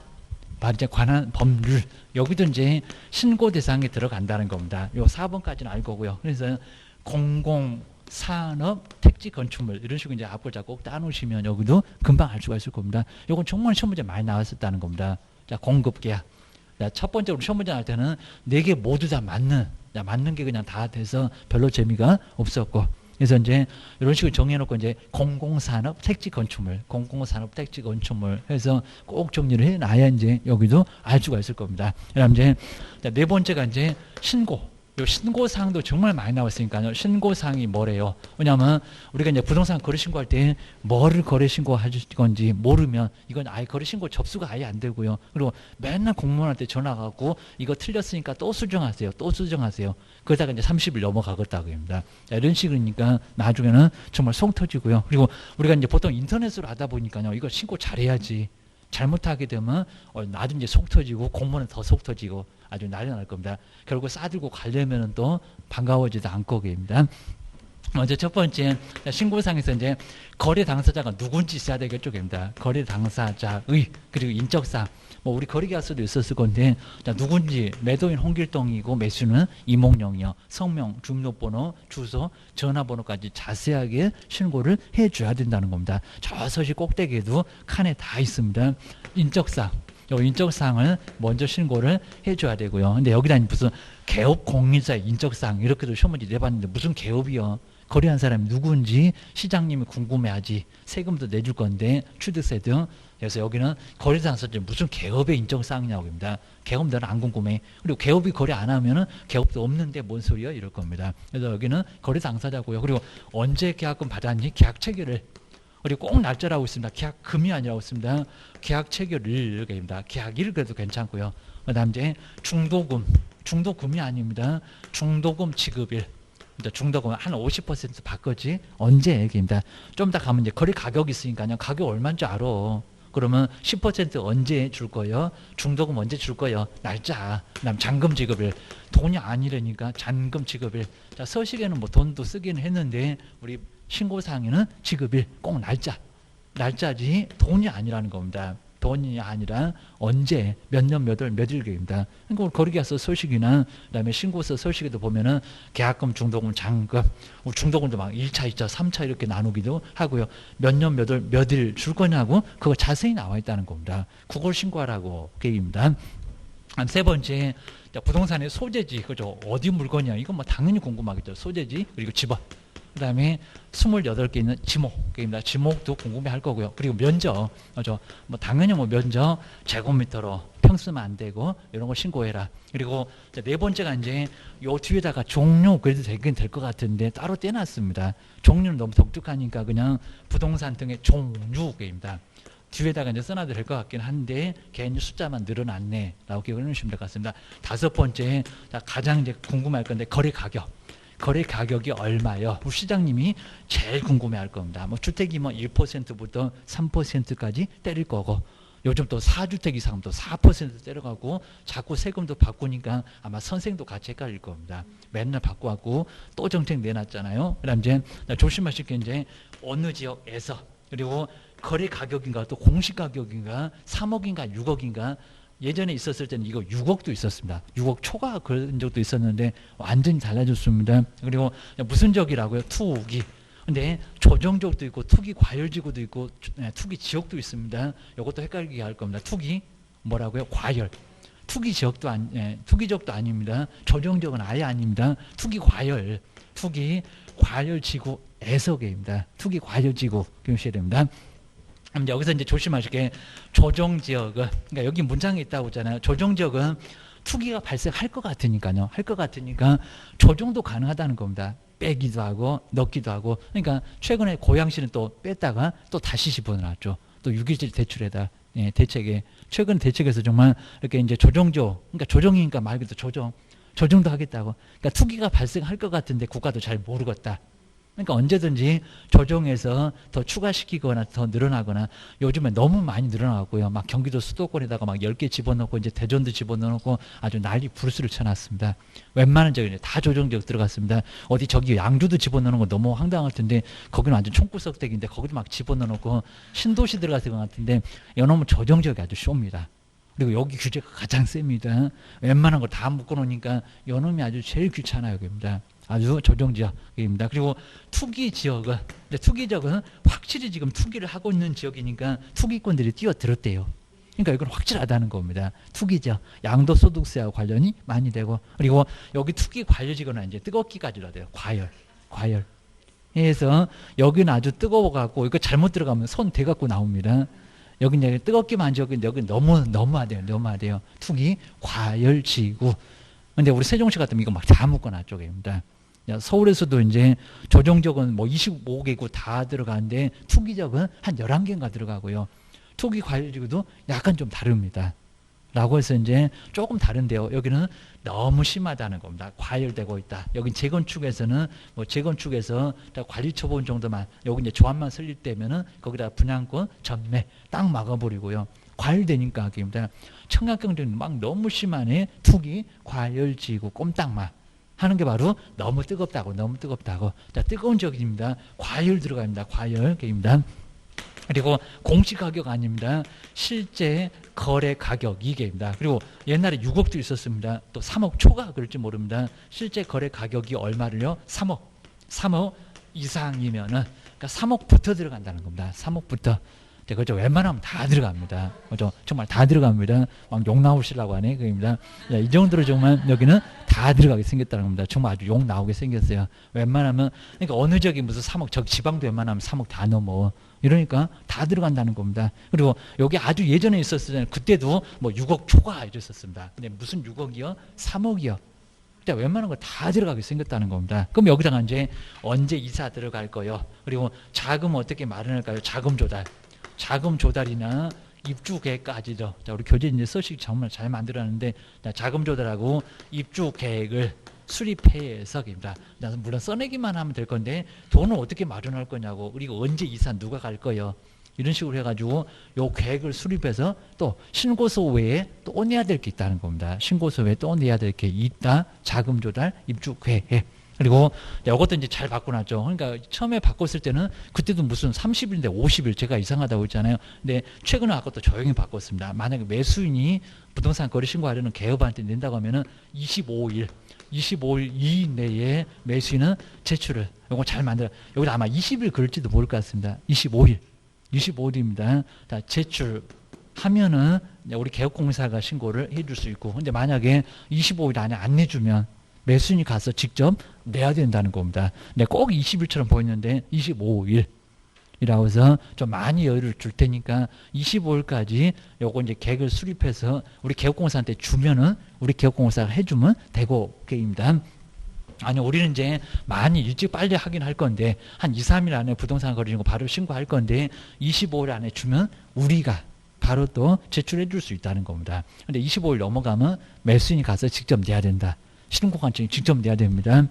바로 이제 관한 법률 여기도 이제 신고 대상에 들어간다는 겁니다. 요 4번까지는 알 거고요. 그래서 공공 산업 택지 건축물 이런 식으로 이제 앞글자 꼭 따놓으시면 여기도 금방 알 수가 있을 겁니다. 요건 정말 시험 문제 많이 나왔었다는 겁니다. 자, 공급계약. 첫 번째로 시험 문제 나올 때는 4개 모두 다 맞는 게 그냥 다 돼서 별로 재미가 없었고 그래서 이제 이런 식으로 정해놓고 이제 공공산업 택지 건축물, 공공산업 택지 건축물 해서 꼭 정리를 해놔야 이제 여기도 알 수가 있을 겁니다. 그다음 이제 네 번째가 이제 신고. 요 신고사항도 정말 많이 나왔으니까요. 신고사항이 뭐래요? 왜냐하면 우리가 이제 부동산 거래신고할 때 뭐를 거래신고할 건지 모르면 이건 아예 거래신고 접수가 아예 안 되고요. 그리고 맨날 공무원한테 전화 가고 이거 틀렸으니까 또 수정하세요. 또 수정하세요. 그러다가 이제 30일 넘어가겠다고 합니다. 자, 이런 식이니까 나중에는 정말 속 터지고요. 그리고 우리가 이제 보통 인터넷으로 하다 보니까요. 이거 신고 잘해야지. 잘못하게 되면 나중에 이제 속 터지고 공무원은 더 속 터지고 아주 난리 날 겁니다. 결국 싸들고 가려면 또 반가워지도 않고 계십니다. 먼저 첫 번째 신고상에서 이제 거래 당사자가 누군지 있어야 되겠죠, 입니다. 거래 당사자의 그리고 인적사항. 뭐 우리 거래계약서도 있었을 건데 자, 누군지 매도인 홍길동이고 매수는 이몽룡이요. 성명, 주민번호, 주소, 전화번호까지 자세하게 신고를 해줘야 된다는 겁니다. 저 서식 꼭대기에도 칸에 다 있습니다. 인적사항. 인적사항을 먼저 신고를 해줘야 되고요. 근데 여기다 무슨 개업 공인자 인적사항 이렇게도 시험 문제 내봤는데 무슨 개업이요? 거래한 사람이 누구인지 시장님이 궁금해하지. 세금도 내줄 건데 취득세 등. 그래서 여기는 거래 당사자 무슨 개업의 인적사항이냐고 합니다. 개업 너는 안 궁금해. 그리고 개업이 거래 안 하면은 개업도 없는데 뭔 소리야 이럴 겁니다. 그래서 여기는 거래 당사자고요. 그리고 언제 계약금 받았니? 계약 체결을 그리고 꼭 날짜라고 있습니다. 계약금이 아니라고 있습니다. 계약 체결일입니다. 계약일 그래도 괜찮고요. 그다음 이제 중도금이 아닙니다. 중도금 지급일. 중도금 한 50% 바꿔지 언제 얘기입니다. 좀 더 가면 이제 거래 가격이 있으니까요. 가격 얼마인 줄 알아. 그러면 10% 언제 줄 거예요? 중도금 언제 줄 거예요? 날짜. 그다음 잔금 지급일. 돈이 아니라니까 잔금 지급일. 자, 서식에는 뭐 돈도 쓰기는 했는데 우리 신고사항에는 지급일 꼭 날짜지 돈이 아니라는 겁니다. 돈이 아니라 언제 몇 년 몇 월 몇일입니다. 그러니까 거리계약서 서식이나 그다음에 신고서 서식에도 보면은 계약금, 중도금, 잔금, 중도금도 막 1차, 2차, 3차 이렇게 나누기도 하고요. 몇 년 몇 월 몇일 줄 거냐고 그거 자세히 나와 있다는 겁니다. 그걸 신고하라고 계획입니다. 세 번째, 부동산의 소재지, 그죠? 어디 물건이야? 이건 뭐 당연히 궁금하겠죠. 소재지 그리고 집업. 그 다음에 28개 있는 지목입니다. 지목도 궁금해 할 거고요. 그리고 면적, 그죠? 뭐 당연히 뭐 면적 제곱미터로 평수면 안 되고 이런 거 신고해라. 그리고 네 번째가 이제 요 뒤에다가 종료 그래도 되긴 될 것 같은데 따로 떼놨습니다. 종료는 너무 독특하니까 그냥 부동산 등의 종류입니다. 뒤에다가 이제 써놔도 될 것 같긴 한데 괜히 숫자만 늘어났네라고 기억을 해주시면 될 것 같습니다. 다섯 번째, 가장 이제 궁금할 건데 거래 가격. 거래 가격이 얼마요? 우리 시장님이 제일 궁금해할 겁니다. 뭐 주택이 뭐 1%부터 3%까지 때릴 거고, 요즘 또 4주택 이상 또 4% 때려가고 자꾸 세금도 바꾸니까 아마 선생도 같이 헷갈릴 겁니다. 맨날 바꾸고 또 정책 내놨잖아요. 그다음 이제 조심하실 게 이제 어느 지역에서 그리고 거래 가격인가 또 공시 가격인가 3억인가 6억인가 예전에 있었을 때는 이거 6억도 있었습니다. 6억 초과 그런 적도 있었는데 완전히 달라졌습니다. 그리고 무슨 지역이라고요? 투기. 근데 조정지역도 있고 투기 과열지구도 있고 투기 지역도 있습니다. 이것도 헷갈리게 할 겁니다. 투기 뭐라고요? 과열. 투기 지역도 투기 지역도 아닙니다. 조정지역은 아예 아닙니다. 투기 과열. 투기 과열지구 애석입니다. 투기 과열지구 기억하셔야 됩니다. 여기서 이제 조심하실 게 조정지역은, 그러니까 여기 문장에 있다고 했잖아요. 조정지역은 투기가 발생할 것 같으니까요. 할 것 같으니까 조정도 가능하다는 겁니다. 빼기도 하고 넣기도 하고. 그러니까 최근에 고양시는 또 뺐다가 또 다시 집어넣었죠. 또 6.27 대출에다 대책에 최근 대책에서 정말 이렇게 이제 조정지역, 그러니까 조정이니까 말 그대로 조정도 하겠다고. 그러니까 투기가 발생할 것 같은데 국가도 잘 모르겠다. 그러니까 언제든지 조정해서 더 추가시키거나 더 늘어나거나 요즘에 너무 많이 늘어나고요. 막 경기도 수도권에다가 막 10개 집어넣고 이제 대전도 집어넣고 아주 난리 부르스를 쳐놨습니다. 웬만한 지역에 다 조정지역 들어갔습니다. 어디 저기 양주도 집어넣는 거 너무 황당할 텐데 거기는 완전 총구석대기인데 거기도 막 집어넣고 신도시 들어갔을 것 같은데 이놈은 조정지역이 아주 쇼입니다. 그리고 여기 규제가 가장 셉니다. 웬만한 거 다 묶어놓으니까 이놈이 아주 제일 귀찮아요. 여기입니다. 아주 조정지역입니다. 그리고 투기 지역은 확실히 지금 투기를 하고 있는 지역이니까 투기꾼들이 뛰어들었대요. 그러니까 이건 확실하다는 겁니다. 투기 지역, 양도소득세와 관련이 많이 되고, 그리고 여기 투기 과열지거나 이제 뜨겁기까지라 돼요. 과열. 그래서 여기는 아주 뜨거워갖고 이거 잘못 들어가면 손 대갖고 나옵니다. 여기 이제 뜨겁기만 지역인데 여기 너무하대요. 투기 과열지구. 근데 우리 세종시 같으면 이거 막 다 묶어놨죠. 입니다. 서울에서도 이제 조정지역은 뭐 25개국 다 들어가는데 투기지역은 한 11개인가 들어가고요. 투기 과열지구도 약간 좀 다릅니다. 라고 해서 이제 조금 다른데요. 여기는 너무 심하다는 겁니다. 과열되고 있다. 여기 재건축에서는 뭐 재건축에서 관리처분 정도만 여기 이제 조합만 설립되면은 거기다 분양권 전매 딱 막아버리고요. 과열되니까 입니다. 청약경쟁 막 너무 심하네. 투기 과열지구 꼼딱마 하는 게 바로 너무 뜨겁다고. 자, 뜨거운 지역입니다. 과열 들어갑니다. 과열입니다. 그리고 공시가격 아닙니다. 실제 거래 가격 이게입니다. 그리고 옛날에 6억도 있었습니다. 또 3억 초가 그럴지 모릅니다. 실제 거래 가격이 얼마를요? 3억 이상이면은 그러니까 3억부터 들어간다는 겁니다. 3억부터. 그렇죠. 웬만하면 다 들어갑니다. 그렇죠. 정말 다 들어갑니다. 막 욕 나오시려고 하네. 그입니다. 이 정도로 정말 여기는 다 들어가게 생겼다는 겁니다. 정말 아주 욕 나오게 생겼어요. 웬만하면, 그러니까 어느 지역이 무슨 3억, 저 지방도 웬만하면 3억 다 넘어. 이러니까 다 들어간다는 겁니다. 그리고 여기 아주 예전에 있었을 때는 그때도 뭐 6억 초과 이랬었습니다. 근데 무슨 6억이요? 3억이요. 그때 웬만한 거 다 들어가게 생겼다는 겁니다. 그럼 여기다가 이제 언제 이사 들어갈 거요? 그리고 자금 어떻게 마련할까요? 자금 조달. 자금 조달이나 입주 계획까지도. 자, 우리 교재 이제 서식 정말 잘 만들었는데, 자금 조달하고 입주 계획을 수립해서입니다. 물론 써내기만 하면 될 건데 돈을 어떻게 마련할 거냐고, 그리고 언제 이사 누가 갈 거요? 이런 식으로 해가지고 요 계획을 수립해서 또 신고서 외에 또 내야 될 게 있다는 겁니다. 신고서 외에 또 내야 될 게 있다. 자금 조달, 입주 계획. 그리고 이것도 이제 잘 바꿔놨죠. 그러니까 처음에 바꿨을 때는 그때도 무슨 30일인데 50일 제가 이상하다고 했잖아요. 근데 최근에 아까 또 조용히 바꿨습니다. 만약에 매수인이 부동산 거래 신고하려는 개업한테 낸다고 하면은 25일 이익 내에 매수인은 제출을. 요거 잘 만들어. 여기다 아마 20일 그럴지도 모를 것 같습니다. 25일입니다. 자, 제출하면은 우리 개업공사가 신고를 해줄 수 있고, 근데 만약에 25일 안에 안 내주면 매수인이 가서 직접 내야 된다는 겁니다. 근데 꼭 20일처럼 보이는데 25일이라고 해서 좀 많이 여유를 줄 테니까 25일까지 요거 이제 계획을 수립해서 우리 개업공사한테 주면은 우리 개업공사가 해주면 되고 게임입니다. 아니, 우리는 이제 많이 일찍 빨리 하긴 할 건데 한 2, 3일 안에 부동산 거래 신고 바로 신고할 건데 25일 안에 주면 우리가 바로 또 제출해 줄 수 있다는 겁니다. 근데 25일 넘어가면 매수인이 가서 직접 내야 된다. 신고관청이 직접 내야 됩니다.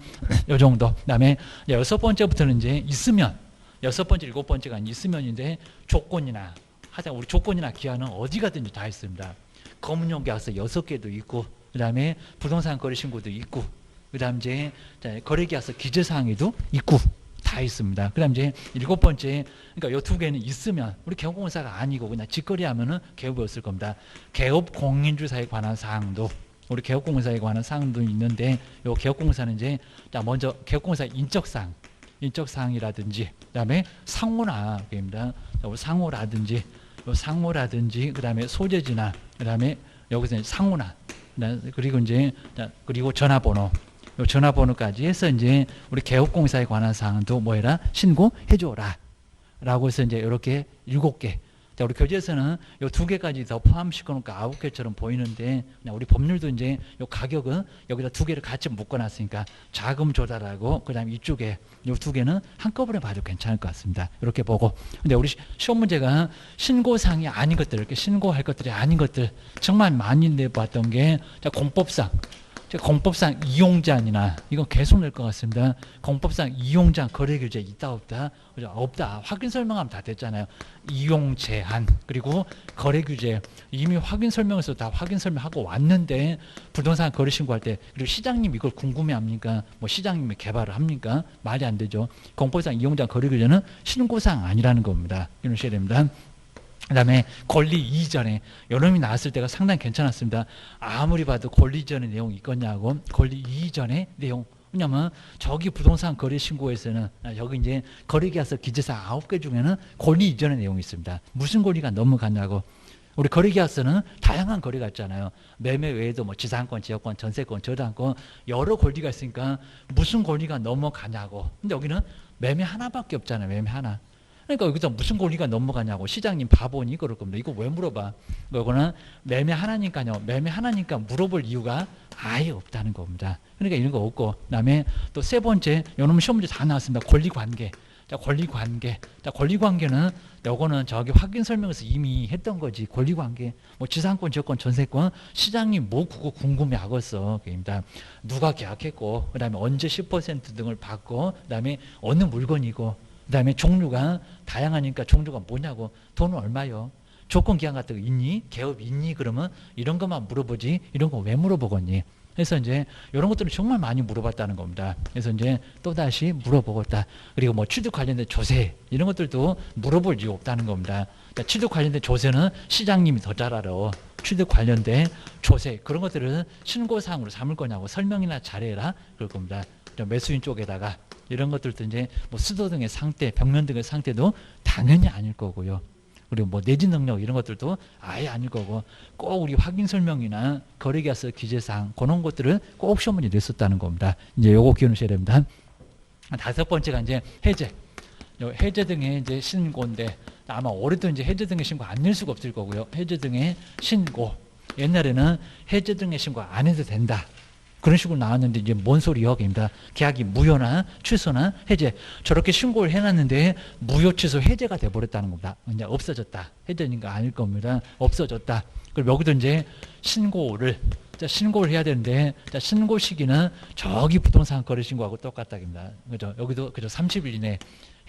요 정도. 그다음에 여섯 번째부터는 이제 있으면, 여섯 번째, 일곱 번째가 있으면인데 조건이나 하여튼 우리 조건이나 기한은 어디 가든지 다 있습니다. 검은용 계약서 6개도 있고, 그다음에 부동산 거래 신고도 있고, 그다음 이제 거래계약서 기재사항에도 있고 다 있습니다. 그다음 이제 일곱 번째, 그러니까 요 두 개는 있으면 우리 개업공사가 아니고 그냥 직거래하면은 개업이었을 겁니다. 개업 공인주사에 관한 사항도 우리 개업공사에 관한 사항도 있는데, 요 개업공사는 이제 자 먼저 개업공사 인적사항이라든지 그다음에 상호나입니다. 상호라든지 그다음에 소재지나 그다음에 여기서 이제 상호나 그리고 이제 그리고 전화번호. 요 전화번호까지 해서 이제 우리 개업공사에 관한 사항도 뭐해라 신고해줘라 라고 해서 이제 이렇게 7개. 자, 우리 교재에서는 요 2개까지 더 포함시켜놓으니까 9개처럼 보이는데, 그냥 우리 법률도 이제 요 가격은 여기다 2개를 같이 묶어놨으니까 자금 조달하고 그다음에 이쪽에 요 2개는 한꺼번에 봐도 괜찮을 것 같습니다. 이렇게 보고. 근데 우리 시험 문제가 신고사항이 아닌 것들, 이렇게 신고할 것들이 아닌 것들 정말 많이 내봤던 게, 자, 공법상 이용자이나 이건 계속 낼 것 같습니다. 공법상 이용자 거래 규제 있다 없다? 없다. 확인 설명하면 다 됐잖아요. 이용 제한 그리고 거래 규제 이미 확인 설명에서 다 확인 설명하고 왔는데 부동산 거래 신고할 때, 그리고 시장님 이걸 궁금해합니까? 뭐 시장님이 개발을 합니까? 말이 안 되죠. 공법상 이용자 거래 규제는 신고사항 아니라는 겁니다. 이러셔야 됩니다. 그 다음에 권리 이전에 요놈이 나왔을 때가 상당히 괜찮았습니다. 아무리 봐도 권리 이전의 내용이 있겠냐고. 권리 이전의 내용. 왜냐면 저기 부동산 거래 신고에서는 여기 이제 거래계약서 기재사항 9개 중에는 권리 이전의 내용이 있습니다. 무슨 권리가 넘어갔냐고. 우리 거래계약서는 다양한 거래가 있잖아요. 매매 외에도 뭐 지상권, 지역권, 전세권, 저당권 여러 권리가 있으니까 무슨 권리가 넘어가냐고. 근데 여기는 매매 하나밖에 없잖아요. 매매 하나. 그러니까 여기서 무슨 권리가 넘어가냐고. 시장님 바보니 그럴 겁니다. 이거 왜 물어봐? 이거는 매매 하나니까요. 매매 하나니까 물어볼 이유가 아예 없다는 겁니다. 그러니까 이런 거 없고, 그다음에 또 세 번째, 요놈 시험 문제 다 나왔습니다. 권리관계. 자, 권리관계. 자, 권리관계는 요거는 저기 확인 설명에서 이미 했던 거지. 권리관계. 뭐 지상권, 지역권, 전세권 시장님 뭐 그거 궁금해 하겠어. 그입니다. 누가 계약했고, 그다음에 언제 10% 등을 받고, 그다음에 어느 물건이고, 그 다음에 종류가 다양하니까 종류가 뭐냐고. 돈은 얼마요? 조건 기한 같은 거 있니? 개업 있니? 그러면 이런 것만 물어보지 이런 거 왜 물어보겠니? 그래서 이제 이런 것들을 정말 많이 물어봤다는 겁니다. 그래서 이제 또다시 물어보겠다. 그리고 뭐 취득 관련된 조세 이런 것들도 물어볼 이유 없다는 겁니다. 그러니까 취득 관련된 조세는 시장님이 더 잘 알아. 취득 관련된 조세 그런 것들은 신고사항으로 삼을 거냐고. 설명이나 잘해라 그럴 겁니다. 매수인 쪽에다가 이런 것들도 이제 뭐 수도 등의 상태, 벽면 등의 상태도 당연히 아닐 거고요. 그리고 뭐 내진 능력 이런 것들도 아예 아닐 거고, 꼭 우리 확인 설명이나 거래계약서 기재사항 그런 것들을 꼭 시험 문제 냈었다는 겁니다. 이제 요거 기억하셔야 됩니다. 다섯 번째가 이제 해제. 해제 등의 이제 신고인데 아마 올해도 이제 해제 등의 신고 안 낼 수가 없을 거고요. 해제 등의 신고. 옛날에는 해제 등의 신고 안 해도 된다. 그런 식으로 나왔는데 이제 뭔 소리요? 입니다. 계약이 무효나 취소나 해제. 저렇게 신고를 해놨는데 무효 취소 해제가 돼버렸다는 겁니다. 이제 없어졌다. 해제는 거 아닐 겁니다. 없어졌다. 그럼 여기도 이제 신고를 해야 되는데, 신고 시기는 저기 부동산 거래 신고하고 똑같다입니다. 그죠? 여기도 그죠? 30일 이내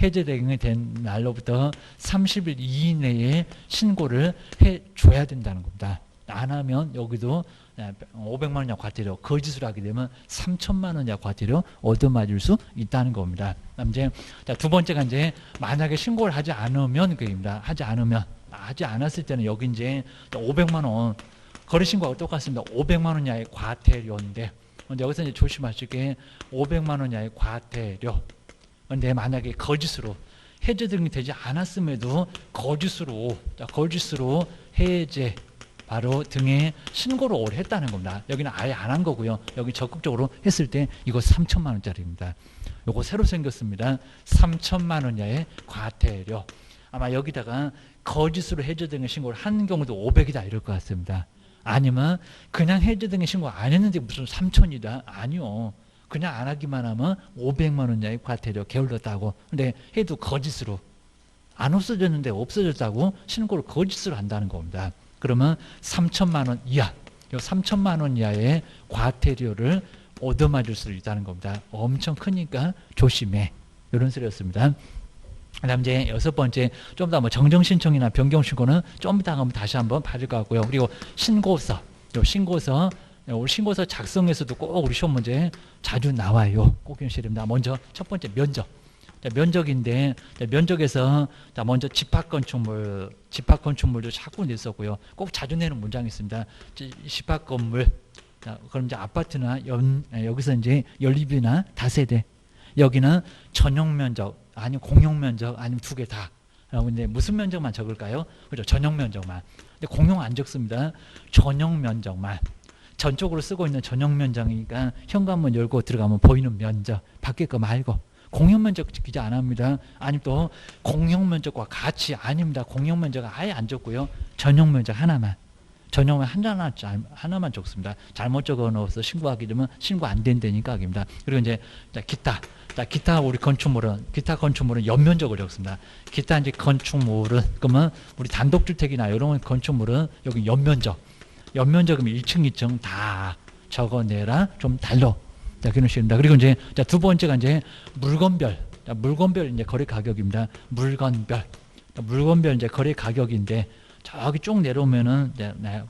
해제된 날로부터 30일 이내에 신고를 해줘야 된다는 겁니다. 안 하면 여기도 500만 원 이하 과태료, 거짓으로 하게 되면 3천만 원 이하 과태료 얻어맞을 수 있다는 겁니다. 그다음 이제 두 번째가 이제 만약에 신고를 하지 않으면 그입니다. 하지 않았을 때는 여기 이제 500만 원 거래 신고하고 똑같습니다. 500만 원 이하의 과태료인데, 근데 여기서 이제 조심하실 게 500만 원 이하의 과태료. 근데 만약에 거짓으로 해제 등이 되지 않았음에도 거짓으로 해제 바로 등에 신고를 오래 했다는 겁니다. 여기는 아예 안 한 거고요. 여기 적극적으로 했을 때 이거 3천만 원짜리입니다. 요거 새로 생겼습니다. 3천만 원 이하의 과태료. 아마 여기다가 거짓으로 해제 등의 신고를 한 경우도 500이다 이럴 것 같습니다. 아니면 그냥 해제 등의 신고 안 했는데 무슨 3천이다? 아니요. 그냥 안 하기만 하면 500만 원 이하의 과태료 게을렀다고. 근데 해도 거짓으로 안 없어졌는데 없어졌다고 신고를 거짓으로 한다는 겁니다. 그러면 3천만 원 이하, 요 3천만 원 이하의 과태료를 얻어맞을 수 있다는 겁니다. 엄청 크니까 조심해. 이런 소리였습니다. 그다음 이제 여섯 번째, 좀 더 뭐 정정 신청이나 변경 신고는 좀 이따 가면 다시 한번 받을 것 같고요. 그리고 신고서, 우리 신고서 작성에서도 꼭 우리 시험 문제 자주 나와요. 꼭 기억하셔야 됩니다. 먼저 첫 번째 면적. 면적인데, 면적에서 먼저 집합건축물도 자꾸 냈었고요. 꼭 자주 내는 문장이 있습니다. 집합건물, 그럼 이제 아파트나 여기서 이제 연립이나 다세대, 여기는 전용 면적, 아니면 공용 면적, 아니면 두 개 다. 근데 무슨 면적만 적을까요? 그죠? 전용 면적만. 근데 공용 안 적습니다. 전용 면적만. 전적으로 쓰고 있는 전용 면적이니까 현관문 열고 들어가면 보이는 면적, 밖에 거 말고. 공용 면적 기재 안 합니다. 아니면 또 공용 면적과 같이 아닙니다. 공용 면적은 아예 안 적고요. 전용 면적 하나만. 전용은 하나만 적습니다. 잘못 적어 넣어서 신고하게 되면 신고 안 된다니까 입니다. 그리고 이제 기타 우리 건축물은 연면적을 적습니다. 기타 이제 건축물은 그러면 우리 단독주택이나 이런 건축물은 여기 연면적이면 1층, 2층 다 적어내라. 좀 달러. 그런 식입니다. 그리고 이제 두 번째가 이제 물건별 이제 거래 가격입니다. 물건별 이제 거래 가격인데 저기 쭉 내려오면은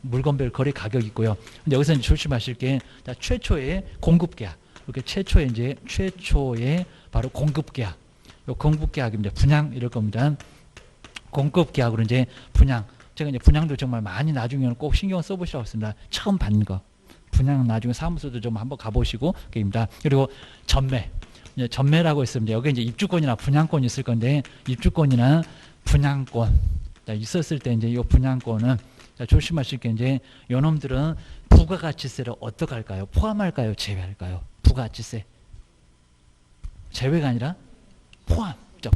물건별 거래 가격이 있고요. 근데 여기서 이제 조심하실 게 최초의 공급 계약. 이렇게 최초의 바로 공급 계약. 요 공급 계약입니다. 분양 이럴 겁니다. 공급 계약으로 이제 분양. 제가 이제 분양도 정말 많이 나중에는 꼭 신경 써보시라고 했습니다. 처음 받는 거. 분양 나중에 사무소도 좀 한번 가보시고 그입니다. 그리고 전매. 이제 전매라고 했습니다. 여기 이제 입주권이나 분양권이 있을 건데 입주권이나 분양권 있었을 때 이제 이 분양권은 조심하실 게 이제 요놈들은 부가가치세를 어떻게 할까요? 포함할까요? 제외할까요? 부가가치세. 제외가 아니라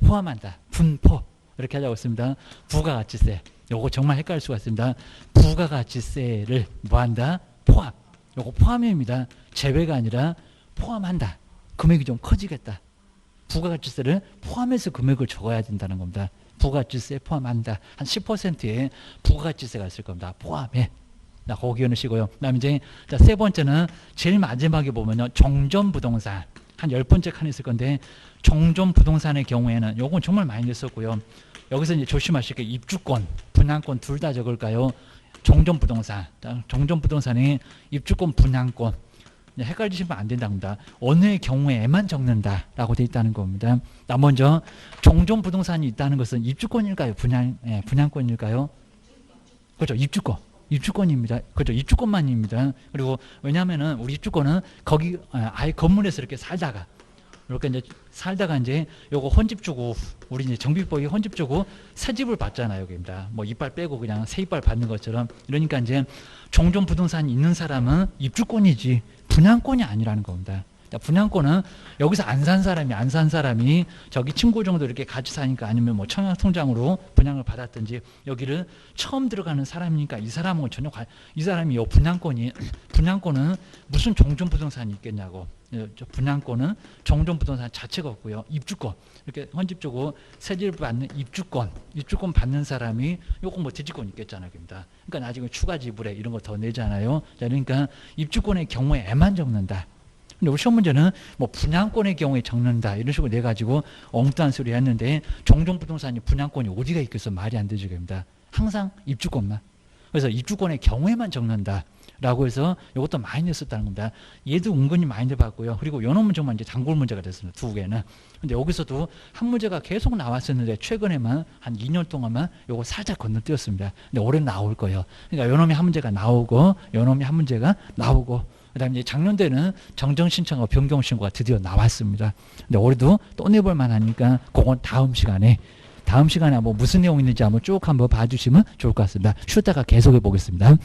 포함한다. 분포. 이렇게 하자고 했습니다. 부가가치세. 요거 정말 헷갈릴 수가 있습니다. 부가가치세를 뭐한다? 포함. 요거 포함입니다. 제외가 아니라 포함한다. 금액이 좀 커지겠다. 부가가치세를 포함해서 금액을 적어야 된다는 겁니다. 부가가치세 포함한다. 한 10%의 부가가치세가 있을 겁니다. 포함해. 그거 기억하시고요. 그 다음에 이제 세 번째는 제일 마지막에 보면요. 종전부동산. 한 10번째 칸이 있을 건데 종전부동산의 경우에는 요건 정말 많이 냈었고요. 여기서 이제 조심하실 게 입주권, 분양권 둘 다 적을까요? 종전부동산의 입주권, 분양권. 헷갈리시면 안 된답니다. 어느 경우에만 적는다라고 되어 있다는 겁니다. 먼저 종전부동산이 있다는 것은 입주권일까요? 분양권일까요? 그렇죠. 입주권입니다. 그렇죠. 입주권만입니다. 그리고 왜냐하면은 우리 입주권은 거기 아예 건물에서 이렇게 살다가 이제 요거 헌집주고 우리 이제 정비법이 헌집주고 새 집을 받잖아요. 여기입니다. 뭐 이빨 빼고 그냥 새 이빨 받는 것처럼. 그러니까 이제 종전부동산이 있는 사람은 입주권이지 분양권이 아니라는 겁니다. 분양권은 여기서 안 산 사람이 저기 친구 정도 이렇게 같이 사니까 아니면 뭐 청약통장으로 분양을 받았든지 여기를 처음 들어가는 사람이니까 이 사람은 전혀 이 사람이 요 분양권은 무슨 종전부동산이 있겠냐고. 저 분양권은 종전부동산 자체가 없고요. 입주권 이렇게 헌집주고 세제를 받는 입주권 받는 사람이 요거 뭐 대지권 있겠잖아요. 그러니까 나중에 추가 지불에 이런 거 더 내잖아요. 자, 그러니까 입주권의 경우에만 적는다. 근데 우리 시험 문제는 뭐 분양권의 경우에 적는다 이런 식으로 내 가지고 엉뚱한 소리 했는데 종전부동산이 분양권이 어디가 있겠어 말이 안 되죠. 그럽니다. 항상 입주권만. 그래서 입주권의 경우에만 적는다. 라고 해서 이것도 많이 냈었다는 겁니다. 얘도 은근히 많이 내봤고요. 그리고 요런 문제만 이제 단골 문제가 됐습니다. 두 개는. 근데 여기서도 한 문제가 계속 나왔었는데 최근에만 한 2년 동안만 요거 살짝 건너뛰었습니다. 근데 올해 나올 거예요. 그러니까 요놈이 한 문제가 나오고 요놈이 한 문제가 나오고 그다음에 이제 작년대는 정정 신청과 변경 신고가 드디어 나왔습니다. 근데 올해도 또 내볼 만하니까 그건 다음 시간에 뭐 무슨 내용 있는지 한번 쭉 한번 봐주시면 좋을 것 같습니다. 쉬었다가 계속해 보겠습니다.